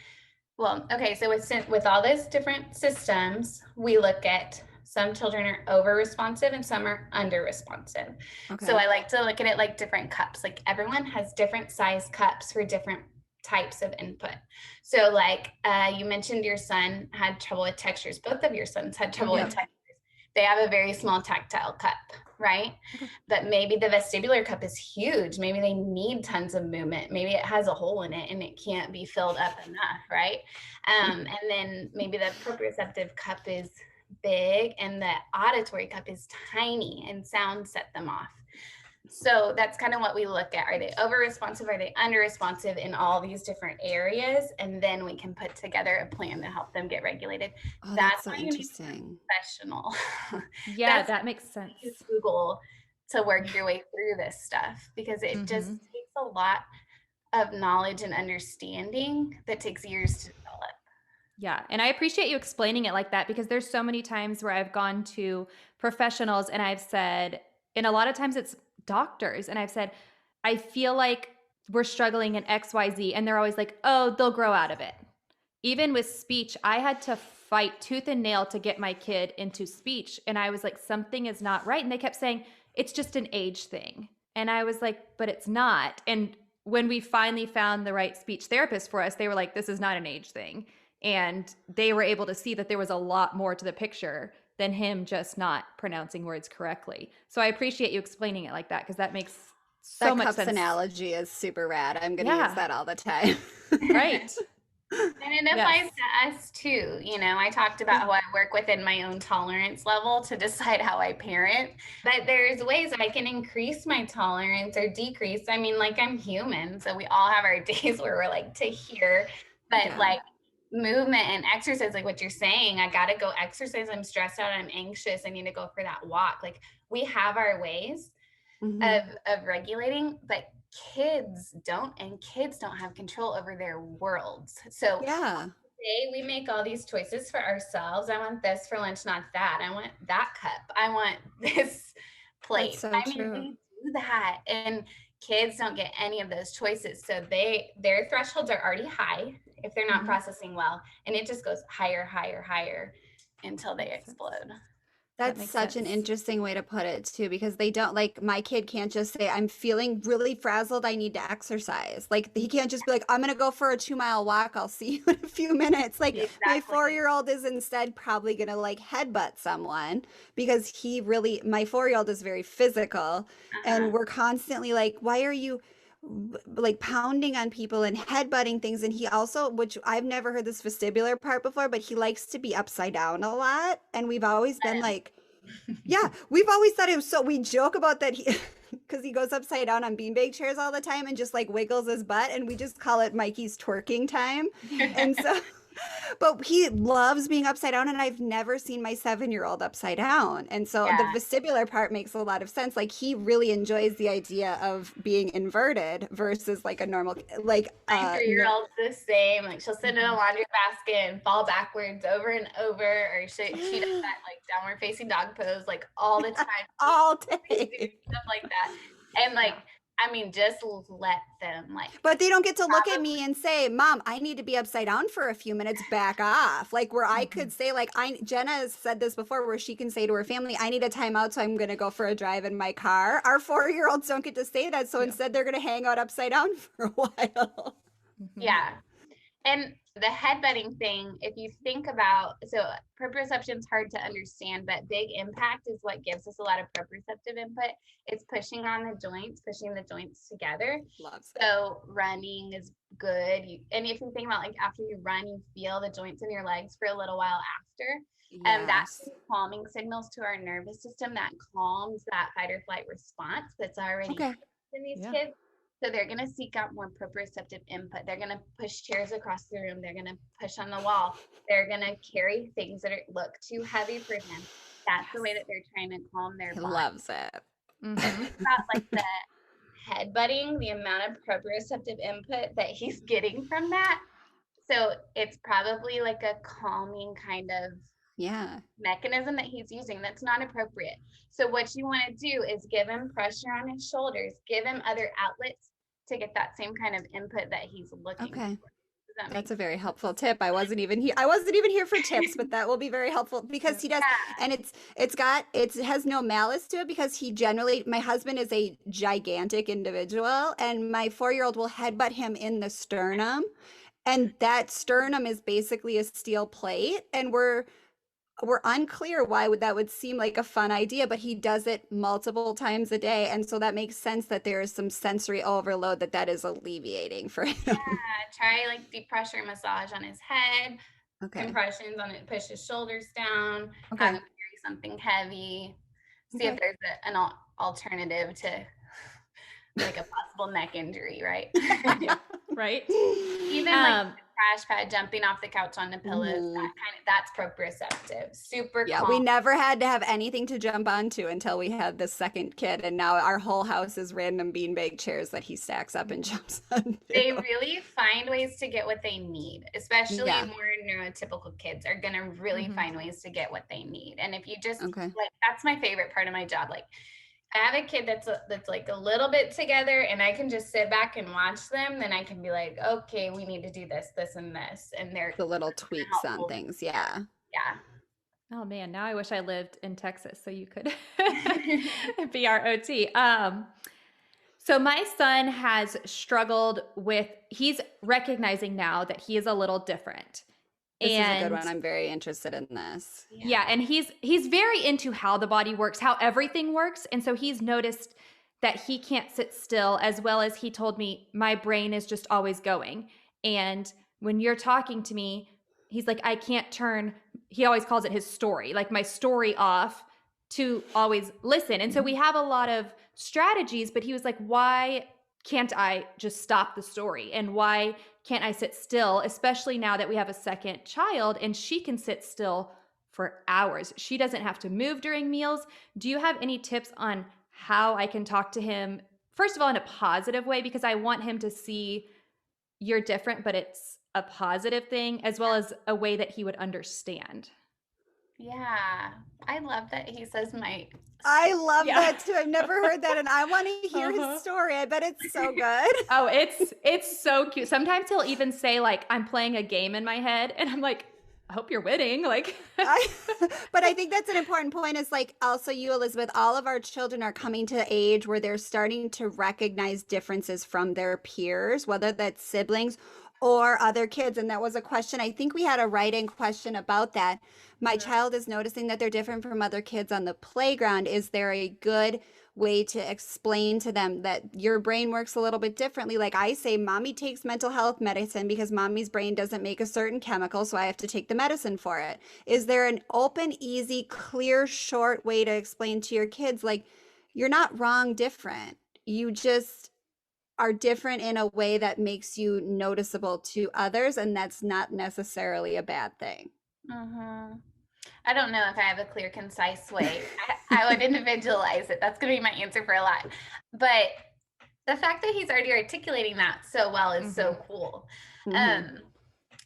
so with all those different systems, we look at some children are over responsive and some are under responsive. Okay. So I like to look at it like different cups. Like everyone has different size cups for different types of input. So like you mentioned your son had trouble with textures. Both of your sons had trouble with textures. They have a very small tactile cup, right? But maybe the vestibular cup is huge. Maybe they need tons of movement. Maybe it has a hole in it and it can't be filled up enough, right? And then maybe the proprioceptive cup is big and the auditory cup is tiny and sound set them off. So that's kind of what we look at. Are they over responsive? Are they under responsive in all these different areas? And then we can put together a plan to help them get regulated. Oh, That's so why you need a interesting. professional. Yeah, That's that makes sense. use Google to work your way through this stuff because it just takes a lot of knowledge and understanding that takes years to develop. Yeah. And I appreciate you explaining it like that because there's so many times where I've gone to professionals and I've said, and a lot of times it's doctors, and I've said, I feel like we're struggling in XYZ. And they're always like, oh, they'll grow out of it. Even with speech, I had to fight tooth and nail to get my kid into speech. And I was like, something is not right. And they kept saying, it's just an age thing. And I was like, but it's not. And when we finally found the right speech therapist for us, they were like, this is not an age thing. And they were able to see that there was a lot more to the picture than him just not pronouncing words correctly. So I appreciate you explaining it like that because that makes so much cups sense. analogy is super rad. I'm going to use that all the time. Right. And it applies to us too. You know, I talked about how I work within my own tolerance level to decide how I parent, but there's ways I can increase my tolerance or decrease. I mean, like I'm human, so we all have our days where we're like to here, but like movement and exercise, like what you're saying, I got to go exercise. I'm stressed out. I'm anxious. I need to go for that walk. Like we have our ways of regulating, but kids don't, and kids don't have control over their worlds. So today we make all these choices for ourselves. I want this for lunch, not that. I want that cup. I want this plate. That's so I mean, true. we do that, and kids don't get any of those choices. So their thresholds are already high if they're not processing well, and it just goes higher, higher, higher until they explode. That's such an interesting way to put it too, because they don't, like, my kid can't just say, I'm feeling really frazzled, I need to exercise. Like he can't just be like, I'm gonna go for a 2-mile walk, I'll see you in a few minutes. Like my 4-year-old is instead probably gonna like headbutt someone because my 4-year-old is very physical and we're constantly like, why are you like pounding on people and headbutting things? And he also, which I've never heard this vestibular part before, but he likes to be upside down a lot. And we've always been like, we've always thought it was, so we joke about that because he goes upside down on beanbag chairs all the time and just like wiggles his butt, and we just call it Mikey's twerking time. And so but he loves being upside down, and I've never seen my 7-year-old upside down. And so the vestibular part makes a lot of sense. Like he really enjoys the idea of being inverted versus like a normal, like my 3-year-old's the same. Like she'll sit in a laundry basket and fall backwards over and over, or she does that like downward facing dog pose like all the time. all day. Stuff like that. And like I mean, just let them like. But they don't get to look at me and say, Mom, I need to be upside down for a few minutes, back off. Like where I could say, like, Jenna has said this before, where she can say to her family, I need a timeout, so I'm going to go for a drive in my car. Our 4-year-olds don't get to say that. So instead they're going to hang out upside down for a while. Yeah. And the headbutting thing, if you think about, so proprioception is hard to understand, but big impact is what gives us a lot of proprioceptive input. It's pushing on the joints, pushing the joints together. So running is good. And if you think about like after you run, you feel the joints in your legs for a little while after. That's calming signals to our nervous system that calms that fight or flight response that's already in these kids. So they're going to seek out more proprioceptive input. They're going to push chairs across the room. They're going to push on the wall. They're going to carry things that look too heavy for them. That's the way that they're trying to calm their body. Loves it. About like the headbutting, the amount of proprioceptive input that he's getting from that. So it's probably like a calming kind of mechanism that he's using that's not appropriate. So what you want to do is give him pressure on his shoulders, give him other outlets to get that same kind of input that he's looking for. Does that That's makes a very helpful tip. I wasn't even here for tips, but that will be very helpful because he does, yeah. and it has no malice to it because he generally, my husband is a gigantic individual, and my 4-year-old will headbutt him in the sternum, and that sternum is basically a steel plate, and we're unclear why that would seem like a fun idea, but he does it multiple times a day, and so that makes sense that there is some sensory overload that is alleviating for him. Try like deep pressure massage on his head, Okay. compressions on it, push his shoulders down, have Okay. him carry something heavy. See if Okay. there's an alternative to like a possible neck injury, right? Right? Even like the crash pad, jumping off the couch onto pillows, Mhm. that's proprioceptive. Super Yeah, calm. we never had to have anything to jump onto until we had the second kid, and now our whole house is random beanbag chairs that he stacks up and jumps onto. They really find ways to get what they need, especially Yeah. more neurotypical kids are going to really Mhm. find ways to get what they need. And if you just Okay. like, that's my favorite part of my job. Like, I have a kid that's like a little bit together, and I can just sit back and watch them. Then I can be like, okay, we need to do this, this, and this, and they're The little tweaks on helpful. things. Yeah. Yeah. Oh man, now I wish I lived in Texas so you could be our OT. So my son has struggled with, he's recognizing now that he is a little different. This is a good And one. I'm very interested in this. yeah, and he's very into how the body works, how everything works, and so he's noticed that he can't sit still, as well as he told me my brain is just always going. And when you're talking to me, he's like, I can't turn, he always calls it his story, like my story off to always listen. And so we have a lot of strategies, but he was like, why can't I just stop the story? And why can't I sit still, especially now that we have a second child and she can sit still for hours? She doesn't have to move during meals. Do you have any tips on how I can talk to him, first of all, in a positive way? Because I want him to see you're different, but it's a positive thing, as well as a way that he would understand. Yeah. I love that he says my I love Yeah. that too. I've never heard that, and I want to hear Uh-huh. his story. I bet it's so good. Oh, it's so cute. Sometimes he'll even say like, I'm playing a game in my head, and I'm like, I hope you're winning. Like, But I think that's an important point is like also you, Elizabeth, all of our children are coming to age where they're starting to recognize differences from their peers, whether that's siblings or other kids. And that was a question. I think we had a write-in question about that. My child is noticing that they're different from other kids on the playground. Is there a good way to explain to them that your brain works a little bit differently? Like I say, mommy takes mental health medicine because mommy's brain doesn't make a certain chemical, so I have to take the medicine for it. Is there an open, easy, clear, short way to explain to your kids, like, you're not wrong, different? You just are different in a way that makes you noticeable to others, and that's not necessarily a bad thing. Mm-hmm. I don't know if I have a clear, concise way. I would individualize it. That's going to be my answer for a lot. But the fact that he's already articulating that so well is so cool. Mhm.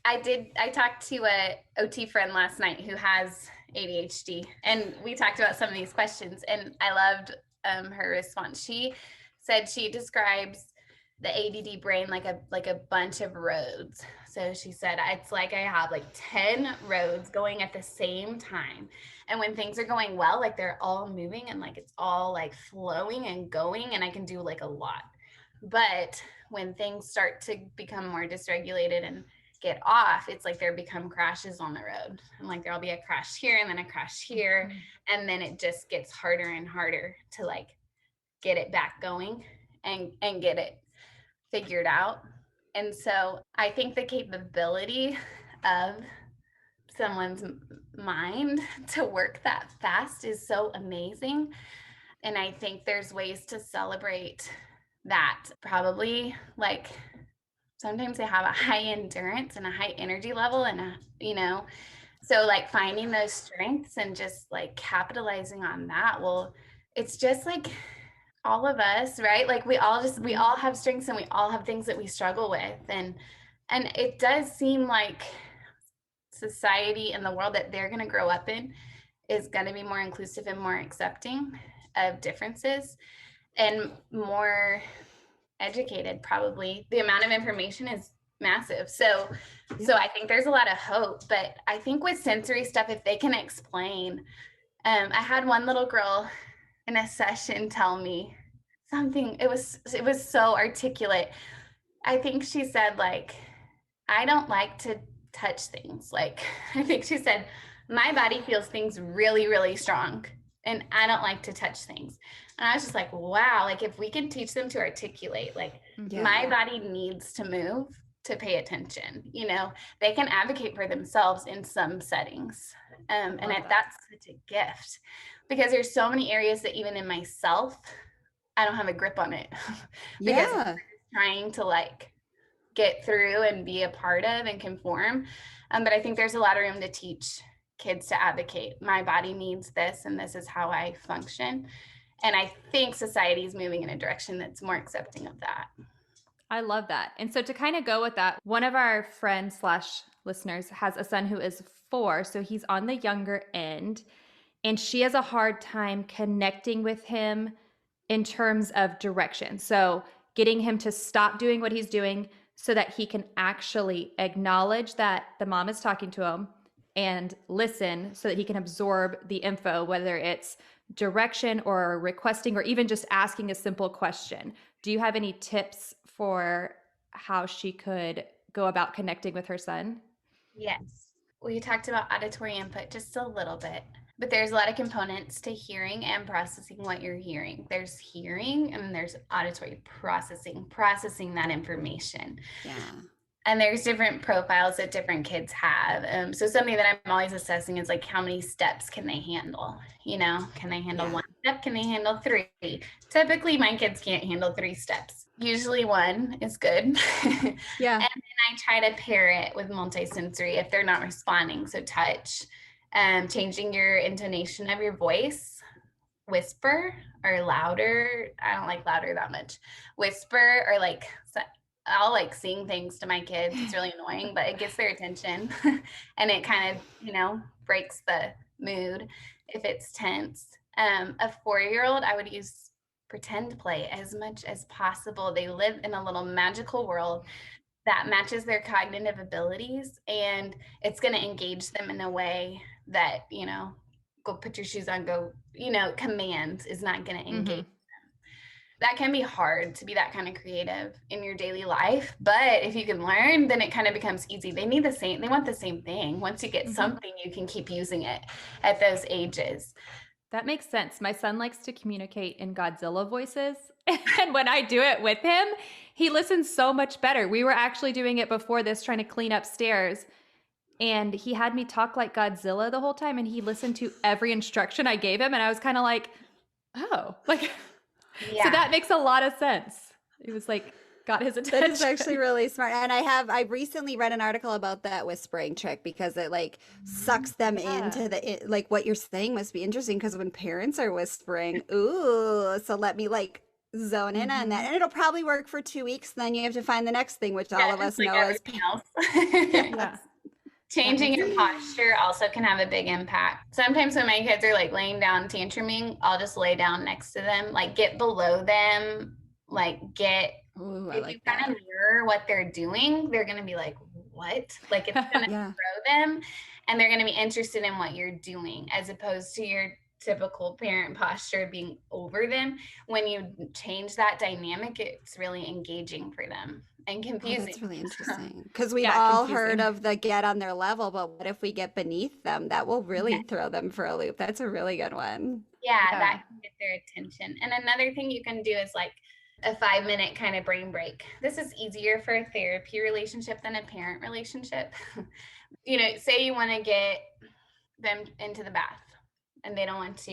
I talked to a OT friend last night who has ADHD, and we talked about some of these questions, and I loved her response. She said she describes the ADD brain like a bunch of roads. So she said it's like I have like 10 roads going at the same time. And when things are going well, like they're all moving and like it's all like flowing and going, and I can do like a lot. But when things start to become more dysregulated and get off, it's like there become crashes on the road. And like there'll be a crash here and then a crash here. And then it just gets harder and harder to like get it back going and get it figured out. And so I think the capability of someone's mind to work that fast is so amazing. And I think there's ways to celebrate that. Probably like sometimes they have a high endurance and a high energy level, and so like finding those strengths and just like capitalizing on that. Well, it's just like all of us, right? Like we all have strengths and we all have things that we struggle with. And it does seem like society and the world that they're going to grow up in is going to be more inclusive and more accepting of differences and more educated. Probably the amount of information is massive. So I think there's a lot of hope, but I think with sensory stuff, if they can explain, I had one little girl in a session tell me something. It was so articulate. I think she said, like, I don't like to touch things. Like, I think she said, my body feels things really, really strong, and I don't like to touch things. And I was just like, wow, like if we can teach them to articulate, like my body needs to move to pay attention, you know, they can advocate for themselves in some settings. That's such a gift, because there's so many areas that even in myself, I don't have a grip on it because I'm trying to like get through and be a part of and conform. But I think there's a lot of room to teach kids to advocate. My body needs this, and this is how I function. And I think society is moving in a direction that's more accepting of that. I love that. And so to kind of go with that, one of our friends / listeners has a son who is 4, so he's on the younger end, and she has a hard time connecting with him in terms of direction. So getting him to stop doing what he's doing so that he can actually acknowledge that the mom is talking to him and listen so that he can absorb the info, whether it's direction or requesting or even just asking a simple question. Do you have any tips for how she could go about connecting with her son? Yes. We talked about auditory input just a little bit, but there's a lot of components to hearing and processing what you're hearing. There's hearing and there's auditory processing that information. Yeah. And there's different profiles that different kids have. So something that I'm always assessing is like, how many steps can they handle? You know, can they handle 1 step? Can they handle 3? Typically, my kids can't handle 3 steps. Usually 1 is good. Yeah. And then I try to pair it with multisensory if they're not responding. So touch, changing your intonation of your voice, whisper or louder. I don't like louder that much. Whisper or like, I'll like sing things to my kids. It's really annoying, but it gets their attention and it kind of, you know, breaks the mood if it's tense. A 4-year-old, I would use pretend play as much as possible. They live in a little magical world that matches their cognitive abilities, and it's going to engage them in a way that, you know, go put your shoes on, go, you know, commands is not going to engage. That can be hard to be that kind of creative in your daily life, but if you can learn, then it kind of becomes easy. They want the same thing. Once you get something, you can keep using it at those ages. That makes sense. My son likes to communicate in Godzilla voices. And when I do it with him, he listens so much better. We were actually doing it before this, trying to clean upstairs. And he had me talk like Godzilla the whole time. And he listened to every instruction I gave him. And I was kind of like, oh, like, so that makes a lot of sense. It was like, got his attention. That is actually really smart. And I recently read an article about that whispering trick because it like sucks them into like what you're saying must be interesting because when parents are whispering, ooh, so let me like zone in on that. And it'll probably work for 2 weeks. Then you have to find the next thing, which all of us like know is else. Changing your posture also can have a big impact. Sometimes when my kids are like laying down tantruming, I'll just lay down next to them, like get below them, like get, if you kind of mirror what they're doing, they're going to be like, what? Like it's going to throw them, and they're going to be interested in what you're doing as opposed to your typical parent posture being over them. When you change that dynamic, it's really engaging for them and confusing. That's really interesting because we've all heard of the get on their level, but what if we get beneath them? That will really throw them for a loop. That's a really good one. That can get their attention. And another thing you can do is like a 5-minute kind of brain break. This is easier for a therapy relationship than a parent relationship. You know, say you want to get them into the bath and they don't want to,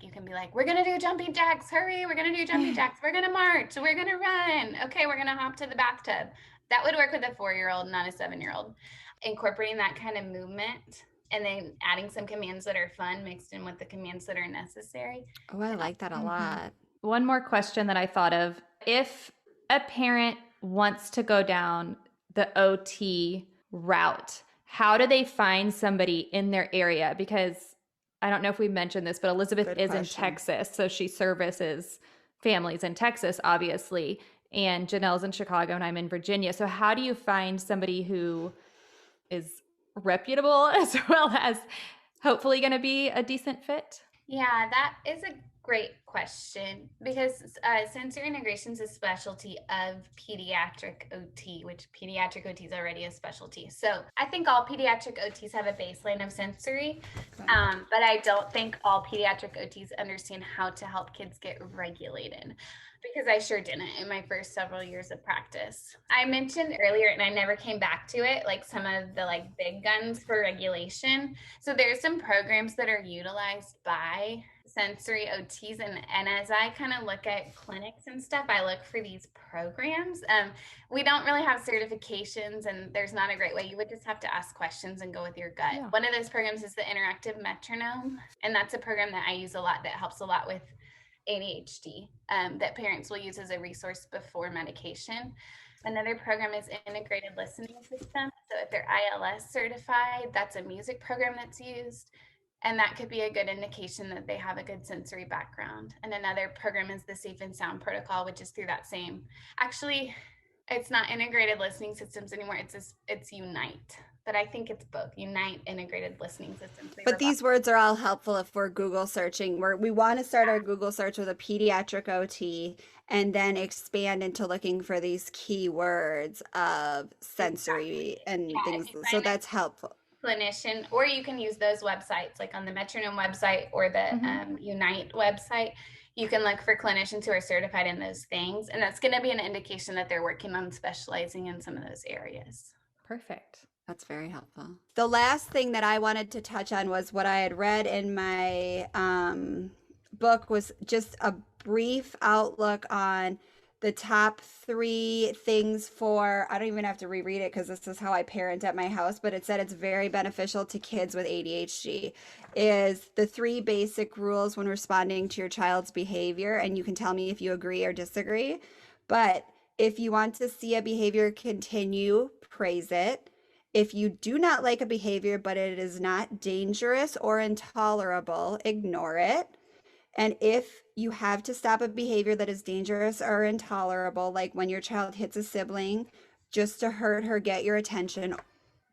you can be like, we're going to do jumping jacks. Hurry. We're going to do jumping jacks. We're going to march. We're going to run. Okay. We're going to hop to the bathtub. That would work with a 4-year-old, not a 7-year-old. Incorporating that kind of movement and then adding some commands that are fun mixed in with the commands that are necessary. Oh, I like that a lot. One more question that I thought of. If a parent wants to go down the OT route, how do they find somebody in their area? Because I don't know if we mentioned this, but Elizabeth is in Texas, so she services families in Texas, obviously. and Janelle's in Chicago and I'm in Virginia. So how do you find somebody who is reputable as well as hopefully going to be a decent fit? Yeah, that is a great question because sensory integration is a specialty of pediatric OT, which pediatric OT is already a specialty. So I think all pediatric OTs have a baseline of sensory, but I don't think all pediatric OTs understand how to help kids get regulated, because I sure didn't in my first several years of practice. I mentioned earlier, and I never came back to it, like some of the like big guns for regulation. So there's some programs that are utilized by sensory OTs, and as I kind of look at clinics and stuff, I look for these programs. We don't really have certifications, and there's not a great way. You would just have to ask questions and go with your gut. Yeah. One of those programs is the interactive metronome, and that's a program that I use a lot that helps a lot with ADHD, that parents will use as a resource before medication. Another program is integrated listening system. So if they're ILS certified, that's a music program that's used. And that could be a good indication that they have a good sensory background. And another program is the Safe and Sound protocol, which is through that same. Actually, it's not integrated listening systems anymore. It's Unite. But I think it's both Unite integrated listening systems. But these words are all helpful if we're Google searching. We want to start our Google search with a pediatric OT and then expand into looking for these keywords of sensory and things. So that's helpful. Clinician, or you can use those websites, like on the Metronome website or the Unite website. You can look for clinicians who are certified in those things, and that's going to be an indication that they're working on specializing in some of those areas. Perfect. That's very helpful. The last thing that I wanted to touch on was what I had read in my book was just a brief outlook on the top 3 things for, I don't even have to reread it because this is how I parent at my house, but it said it's very beneficial to kids with ADHD, is the 3 basic rules when responding to your child's behavior. And you can tell me if you agree or disagree. But if you want to see a behavior continue, praise it. If you do not like a behavior, but it is not dangerous or intolerable, ignore it. And if you have to stop a behavior that is dangerous or intolerable, like when your child hits a sibling just to hurt her, get your attention,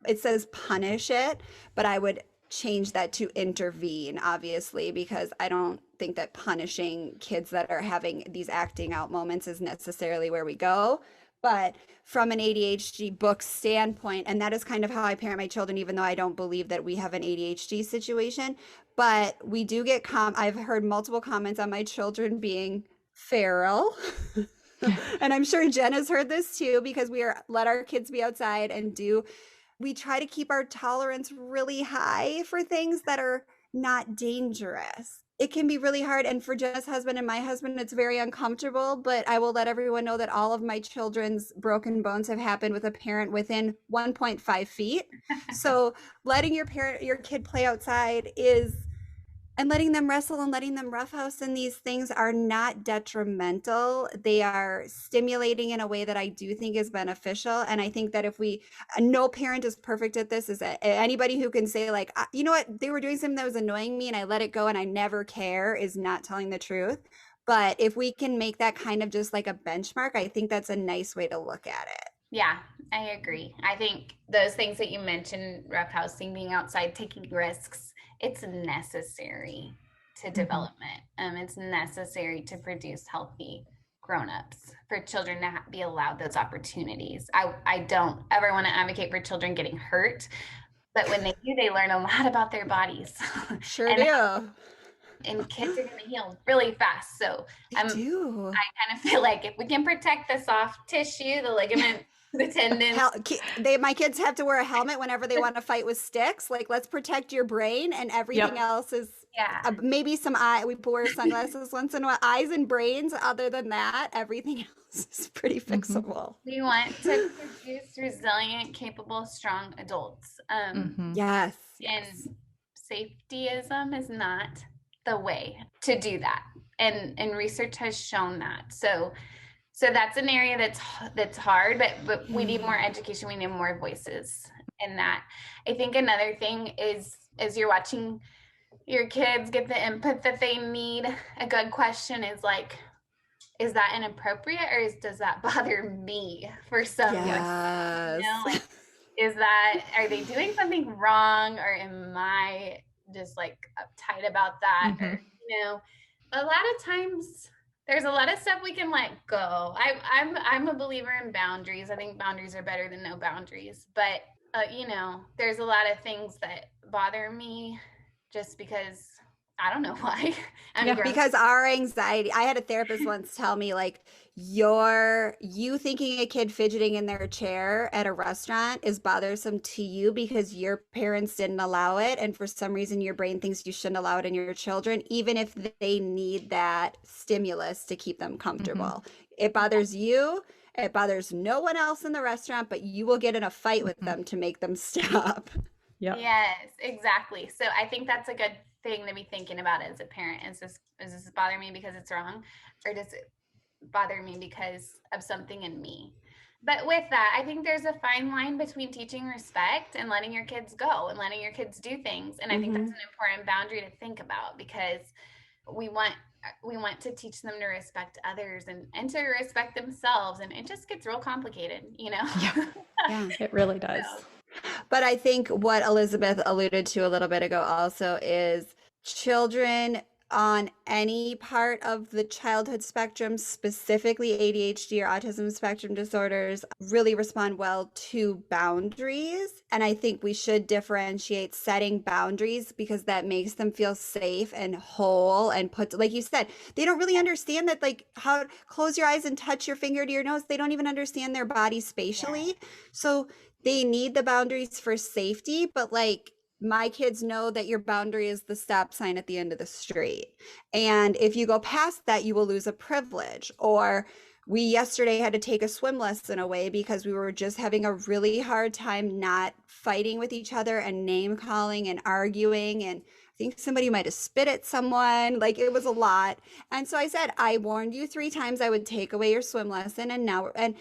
it says punish it, but I would change that to intervene, obviously, because I don't think that punishing kids that are having these acting out moments is necessarily where we go. But from an ADHD book standpoint, and that is kind of how I parent my children, even though I don't believe that we have an ADHD situation, but we do get I've heard multiple comments on my children being feral. And I'm sure Jen has heard this too, because let our kids be outside and we try to keep our tolerance really high for things that are not dangerous. It can be really hard. And for Jen's husband and my husband, it's very uncomfortable, but I will let everyone know that all of my children's broken bones have happened with a parent within 1.5 feet. So letting your kid play outside and letting them wrestle and letting them roughhouse and these things are not detrimental. They are stimulating in a way that I do think is beneficial. And I think that no parent is perfect at this. Is anybody who can say like, you know what, they were doing something that was annoying me and I let it go and I never care, is not telling the truth. But if we can make that kind of just like a benchmark, I think that's a nice way to look at it. Yeah, I agree. I think those things that you mentioned, roughhousing, being outside, taking risks, it's necessary to development. It's necessary to produce healthy grown-ups, for children to be allowed those opportunities. I don't ever want to advocate for children getting hurt, but when they do, they learn a lot about their bodies. Sure do. And kids are going to heal really fast. So I kind of feel like if we can protect the soft tissue, the ligament, the tendons. My kids have to wear a helmet whenever they want to fight with sticks. Like, let's protect your brain, and everything else is maybe some we wear sunglasses once in a while. Eyes and brains. Other than that, everything else is pretty fixable. We want to produce resilient, capable, strong adults. Yes. And safetyism is not the way to do that, and research has shown that. So that's an area that's hard, but we need more education. We need more voices in that. I think another thing is, as you're watching your kids get the input that they need, a good question is like, is that inappropriate, or does that bother me for some reason? Yes. You know, like, are they doing something wrong, or am I just like uptight about that? Or, a lot of times there's a lot of stuff we can let go. I'm a believer in boundaries. I think boundaries are better than no boundaries. But there's a lot of things that bother me just because I don't know why. I'm grown. Because our anxiety, I had a therapist once tell me, like, you thinking a kid fidgeting in their chair at a restaurant is bothersome to you because your parents didn't allow it. And for some reason, your brain thinks you shouldn't allow it in your children, even if they need that stimulus to keep them comfortable. It bothers you. It bothers no one else in the restaurant, but you will get in a fight with them to make them stop. Yep. Yes, exactly. So I think that's a good thing to be thinking about as a parent. Does this bother me because it's wrong, or does it bother me because of something in me? But with that, I think there's a fine line between teaching respect and letting your kids go and letting your kids do things. And I think that's an important boundary to think about, because we want to teach them to respect others and to respect themselves, and it just gets real complicated, Yeah. It really does. But I think what Elizabeth alluded to a little bit ago also is children on any part of the childhood spectrum, specifically ADHD or autism spectrum disorders, really respond well to boundaries. And I think we should differentiate setting boundaries, because that makes them feel safe and whole, and like you said, they don't really understand that, like, how close your eyes and touch your finger to your nose. They don't even understand their body spatially. So they need the boundaries for safety, but like, my kids know that your boundary is the stop sign at the end of the street. And if you go past that, you will lose a privilege. Or we yesterday had to take a swim lesson away because we were just having a really hard time not fighting with each other and name calling and arguing. And I think somebody might have spit at someone. Like, it was a lot. And so I said, I warned you 3 times I would take away your swim lesson. And now, and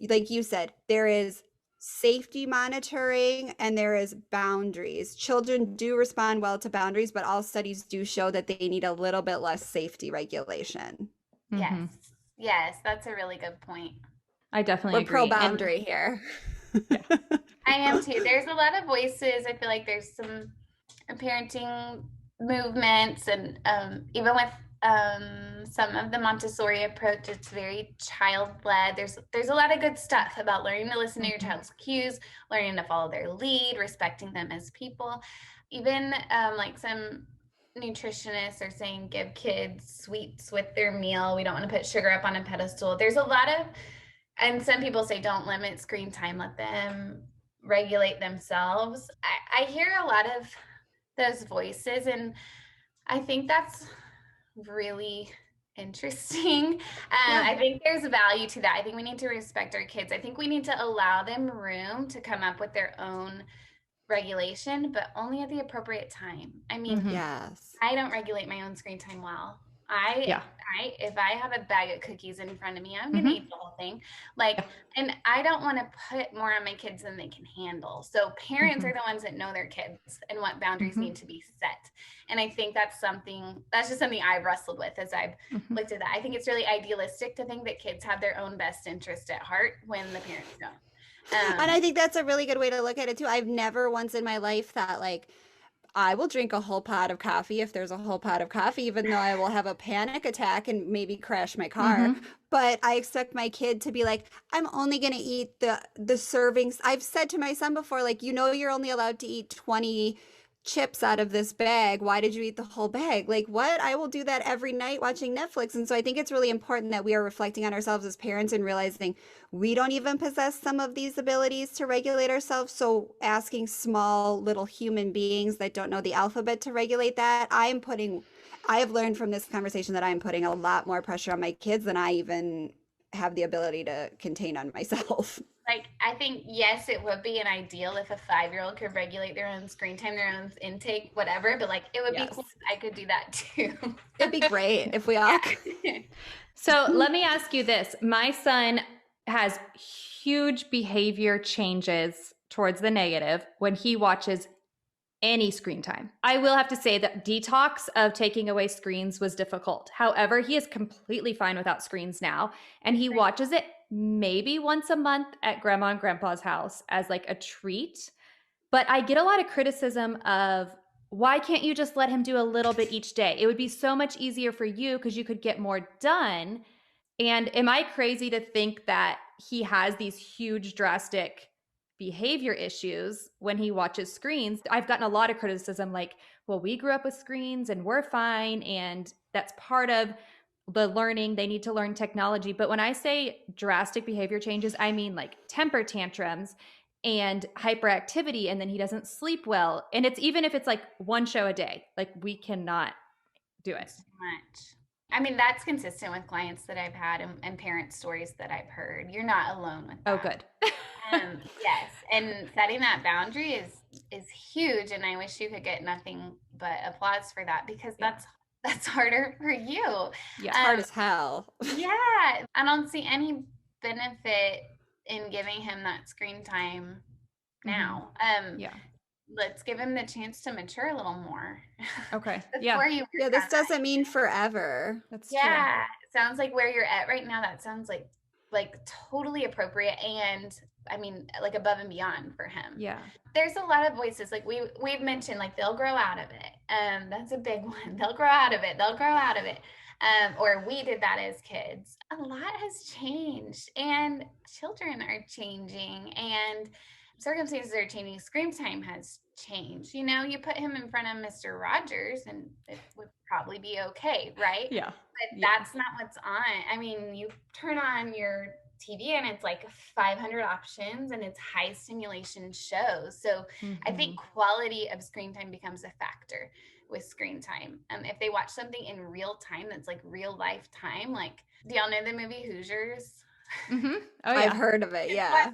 like you said, there is safety monitoring and there is boundaries. Children do respond well to boundaries, but all studies do show that they need a little bit less safety regulation. Yes, that's a really good point. I definitely We're agree. pro boundary here. I am too. There's a lot of voices. I feel like there's some parenting movements, and even with some of the Montessori approach, it's very child-led. There's a lot of good stuff about learning to listen to your child's cues, learning to follow their lead, respecting them as people. Even like some nutritionists are saying give kids sweets with their meal. We don't want to put sugar up on a pedestal. There's a lot of, and some people say don't limit screen time, let them regulate themselves. I hear a lot of those voices, and I think that's really interesting. I think there's value to that. I think we need to respect our kids. I think we need to allow them room to come up with their own regulation, but only at the appropriate time. I mean, Yes. I don't regulate my own screen time well. If I have a bag of cookies in front of me, I'm gonna eat the whole thing. Like, and I don't want to put more on my kids than they can handle. So parents are the ones that know their kids and what boundaries need to be set. And I think that's just something I've wrestled with as I've looked at that. I think it's really idealistic to think that kids have their own best interest at heart when the parents don't. And I think that's a really good way to look at it too. I've never once in my life thought, like, I will drink a whole pot of coffee if there's a whole pot of coffee, even though I will have a panic attack and maybe crash my car. But I expect my kid to be like, I'm only going to eat the servings. I've said to my son before, like, you're only allowed to eat 20 chips out of this bag. Why did you eat the whole bag? Like, what? I will do that every night watching Netflix. And so I think it's really important that we are reflecting on ourselves as parents and realizing we don't even possess some of these abilities to regulate ourselves. So asking small little human beings that don't know the alphabet to regulate that, I have learned from this conversation that I'm putting a lot more pressure on my kids than I even have the ability to contain on myself. Like, I think, yes, it would be an ideal if a 5-year-old could regulate their own screen time, their own intake, whatever. But like, it would be cool if I could do that too. It'd be great if we all could. So let me ask you this. My son has huge behavior changes towards the negative when he watches any screen time. I will have to say that detox of taking away screens was difficult. However, he is completely fine without screens now. And he watches it maybe once a month at grandma and grandpa's house as like a treat. But I get a lot of criticism of, why can't you just let him do a little bit each day? It would be so much easier for you because you could get more done. And am I crazy to think that he has these huge, drastic behavior issues when he watches screens? I've gotten a lot of criticism like, well, we grew up with screens and we're fine. And that's part of the learning. They need to learn technology. But when I say drastic behavior changes, I mean like temper tantrums and hyperactivity. And then he doesn't sleep well. And it's even if it's like one show a day, like we cannot do it. Too much. I mean, that's consistent with clients that I've had and parent stories that I've heard. You're not alone with that. Oh, good. Yes, and setting that boundary is huge, and I wish you could get nothing but applause for that, because that's harder for you. Yeah. Hard as hell. Yeah, I don't see any benefit in giving him that screen time now. Yeah. Let's give him the chance to mature a little more. Okay. Before you Yeah, this doesn't mean forever. That's true. Yeah, sounds like where you're at right now. That sounds like totally appropriate, and I mean, like above and beyond for him. Yeah. There's a lot of voices, like we've mentioned, like they'll grow out of it. That's a big one. They'll grow out of it. They'll grow out of it. Or we did that as kids. A lot has changed, and children are changing, and circumstances are changing. Screen time has changed. You know, you put him in front of Mr. Rogers and it would probably be okay, right? Yeah. But that's not what's on. I mean, you turn on your TV and it's like 500 options and it's high stimulation shows. So I think quality of screen time becomes a factor with screen time. If they watch something in real time that's like real life time, like, do y'all know the movie Hoosiers? Mm-hmm. Oh, yeah. I've heard of it, yeah.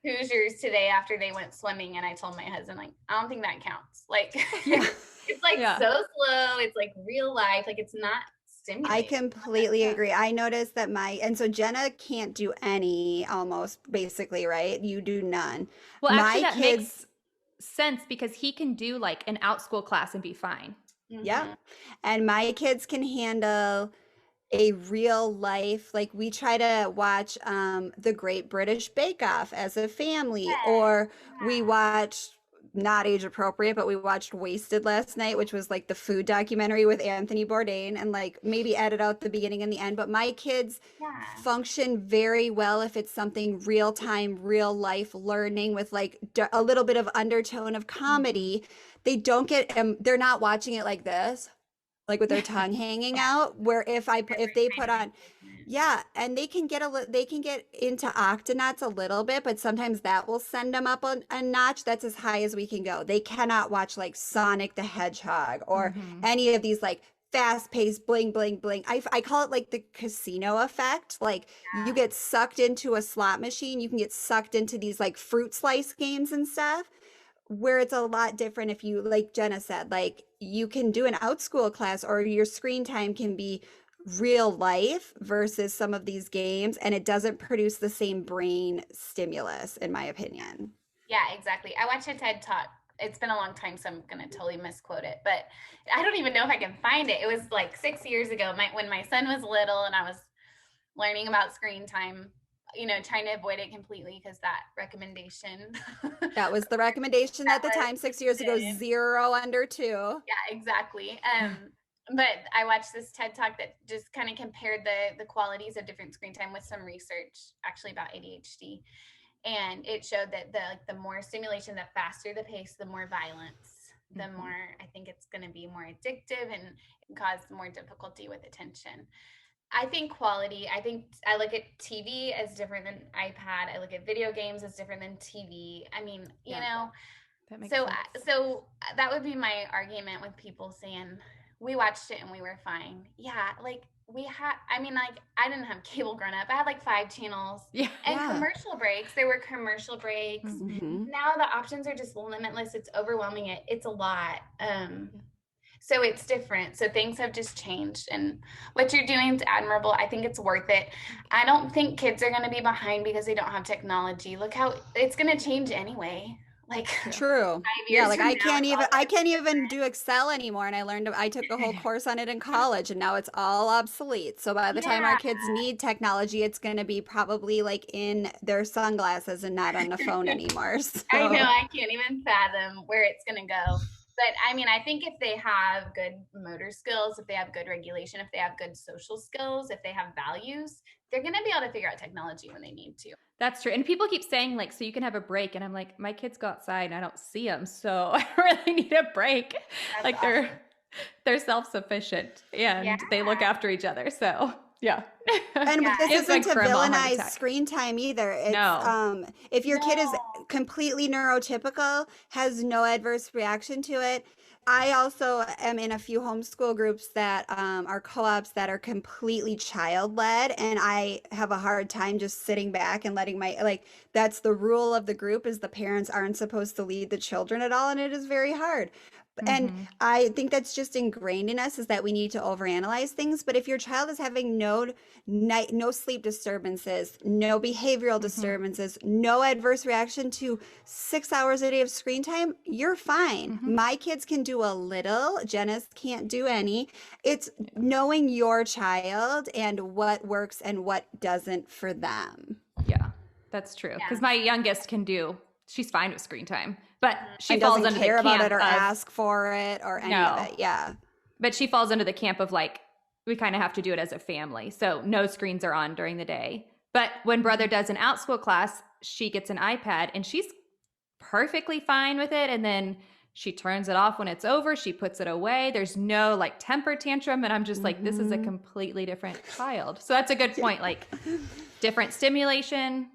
Hoosiers today after they went swimming, and I told my husband, like, I don't think that counts. Like, it's like so slow. It's like real life. Like, it's not stimulating. I completely agree. I noticed that and so Jenna can't do any, almost basically, right? You do none. Well, actually, that makes sense because he can do like an out school class and be fine. Yeah. And my kids can handle a real life, like we try to watch the Great British Bake Off as a family, or we watch, not age appropriate, but we watched Wasted last night, which was like the food documentary with Anthony Bourdain, and like maybe edit out the beginning and the end. But my kids function very well if it's something real time, real life learning with like a little bit of undertone of comedy. They don't get they're not watching it like this, like with their tongue hanging out, where if they put on, and they can get into Octonauts a little bit, but sometimes that will send them up a notch. That's as high as we can go. They cannot watch like Sonic the Hedgehog or any of these like fast-paced bling bling bling. I call it like the casino effect. Like you get sucked into a slot machine, you can get sucked into these like fruit slice games and stuff, where it's a lot different if you, like Jenna said, like you can do an out school class, or your screen time can be real life versus some of these games, and it doesn't produce the same brain stimulus, in my opinion. Yeah, exactly. I watched a TED Talk. It's been a long time, so I'm going to totally misquote it, but I don't even know if I can find it. It was like 6 years ago when my son was little and I was learning about screen time, you know, trying to avoid it completely, because that recommendation. That was the recommendation at the time, 6 years ago, 0 under 2. Yeah, exactly. But I watched this TED Talk that just kind of compared the qualities of different screen time with some research actually about ADHD. And it showed that the more stimulation, the faster the pace, the more violence, the more I think it's going to be more addictive and cause more difficulty with attention. I think quality, I look at TV as different than iPad. I look at video games as different than TV. I mean, you know, that makes so that would be my argument with people saying, we watched it and we were fine. Yeah, like I didn't have cable growing up. I had like 5 channels and commercial breaks. There were commercial breaks. Now the options are just limitless. It's overwhelming. It's a lot. So it's different. So things have just changed, and what you're doing is admirable. I think it's worth it. I don't think kids are going to be behind because they don't have technology. Look how it's going to change anyway. Like True. 5 Yeah, years like from I now, can't it's all even I gonna can't be even do Excel anymore, and I took a whole course on it in college, and now it's all obsolete. So by the time our yeah. kids need technology, it's going to be probably like in their sunglasses and not on the phone anymore. I know, So I can't even fathom where it's gonna go. But I mean, I think if they have good motor skills, if they have good regulation, if they have good social skills, if they have values, they're gonna be able to figure out technology when they need to. That's true. And people keep saying, like, so you can have a break. And I'm like, my kids go outside and I don't see them. So I really need a break. That's Like, awesome. they're self-sufficient and they look Yeah. after each other. So yeah. and Yeah. this Gives my isn't to grandma a heart villainize attack. screen time either. It's No. if your kid is No. completely neurotypical, has no adverse reaction to it. I also am in a few homeschool groups that are co-ops that are completely child-led, and I have a hard time just sitting back and letting my like that's the rule of the group is the parents aren't supposed to lead the children at all, and it is very hard. And Mm-hmm. I think that's just ingrained in us is that we need to overanalyze things. But if your child is having no sleep disturbances, no behavioral Mm-hmm. disturbances, no adverse reaction to 6 hours a day of screen time, you're fine. Mm-hmm. My kids can do a little, Jenna's can't do any. It's knowing your child and what works and what doesn't for them. Yeah, that's true. Yeah. Because my youngest she's fine with screen time, but she And falls doesn't under the care about camp it or of, ask for it or any of no, it. Yeah. but she falls under the camp of like, we kind of have to do it as a family. So no screens are on during the day. But when brother does an out school class, she gets an iPad and she's perfectly fine with it. And then she turns it off when it's over. She puts it away. There's no like temper tantrum. And I'm just like, this is a completely different child. So that's a good point. Like different stimulation,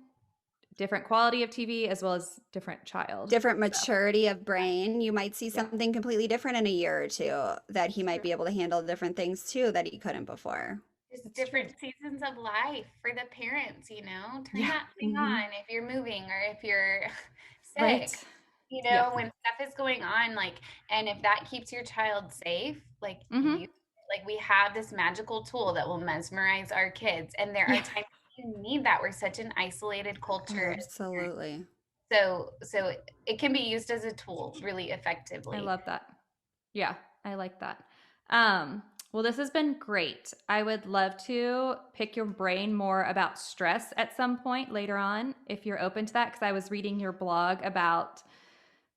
different quality of TV, as well as different child. Different maturity of brain. You might see something completely different in a year or two that he might be able to handle different things too that he couldn't before. Just different seasons of life for the parents, you know? Turn Yeah. that thing on if you're moving or if you're sick. Right. You know, Yeah. when stuff is going on, like, and if that keeps your child safe, like Mhm. like we have this magical tool that will mesmerize our kids. And there are Yeah. times you need that. We're such an isolated culture. Absolutely. So it can be used as a tool really effectively. I love that. Yeah, I like that. Well, this has been great. I would love to pick your brain more about stress at some point later on, if you're open to that, because I was reading your blog about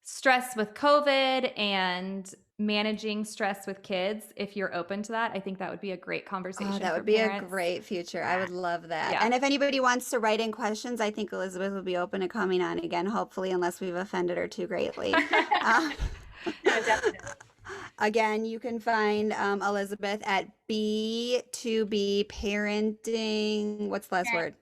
stress with COVID and managing stress with kids. If you're open to that, I think that would be a great conversation. Oh, that for would be a parents. great future. I would love that. Yeah. And if anybody wants to write in questions, I think Elizabeth will be open to coming on again, hopefully, unless we've offended her too greatly. No, definitely. Again, you can find Elizabeth at B2B Parenting. What's the last word?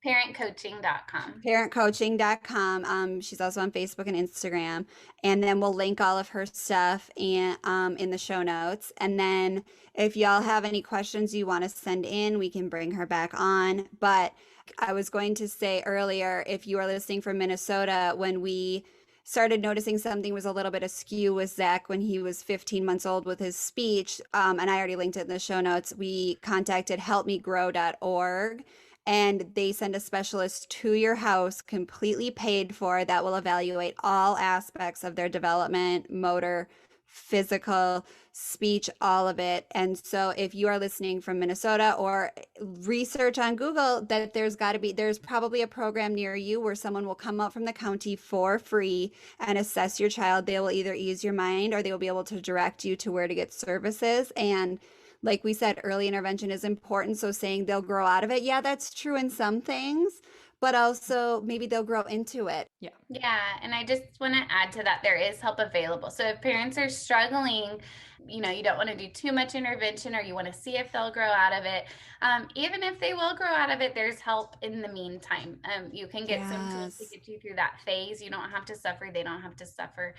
Parentcoaching.com. Parentcoaching.com. She's also on Facebook and Instagram. And then we'll link all of her stuff in the show notes. And then if y'all have any questions you want to send in, we can bring her back on. But I was going to say earlier, if you are listening from Minnesota, when we started noticing something was a little bit askew with Zach when he was 15 months old with his speech, and I already linked it in the show notes, we contacted helpmegrow.org. And they send a specialist to your house, completely paid for, that will evaluate all aspects of their development, motor, physical, speech, all of it. And so if you are listening from Minnesota, or research on Google that there's probably a program near you where someone will come out from the county for free and assess your child. They will either ease your mind or they will be able to direct you to where to get services. And like we said, early intervention is important. So saying they'll grow out of it, yeah, that's true in some things, but also maybe they'll grow into it. Yeah, and I just want to add to that, there is help available. So if parents are struggling, you know, you don't want to do too much intervention, or you want to see if they'll grow out of it. Even if they will grow out of it, there's help in the meantime. You can get some tools to Yes. get you through that phase. You don't have to suffer. They don't have to suffer.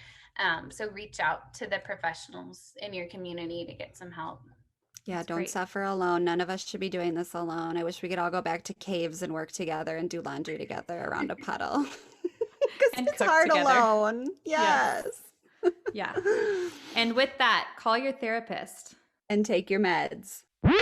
So reach out to the professionals in your community to get some help. Yeah, That's don't great. suffer alone. None of us should be doing this alone. I wish we could all go back to caves and work together and do laundry together around a puddle. Because And it's cook hard together. alone. Yes. Yes. Yeah. And with that, call your therapist. And take your meds. 2, 3,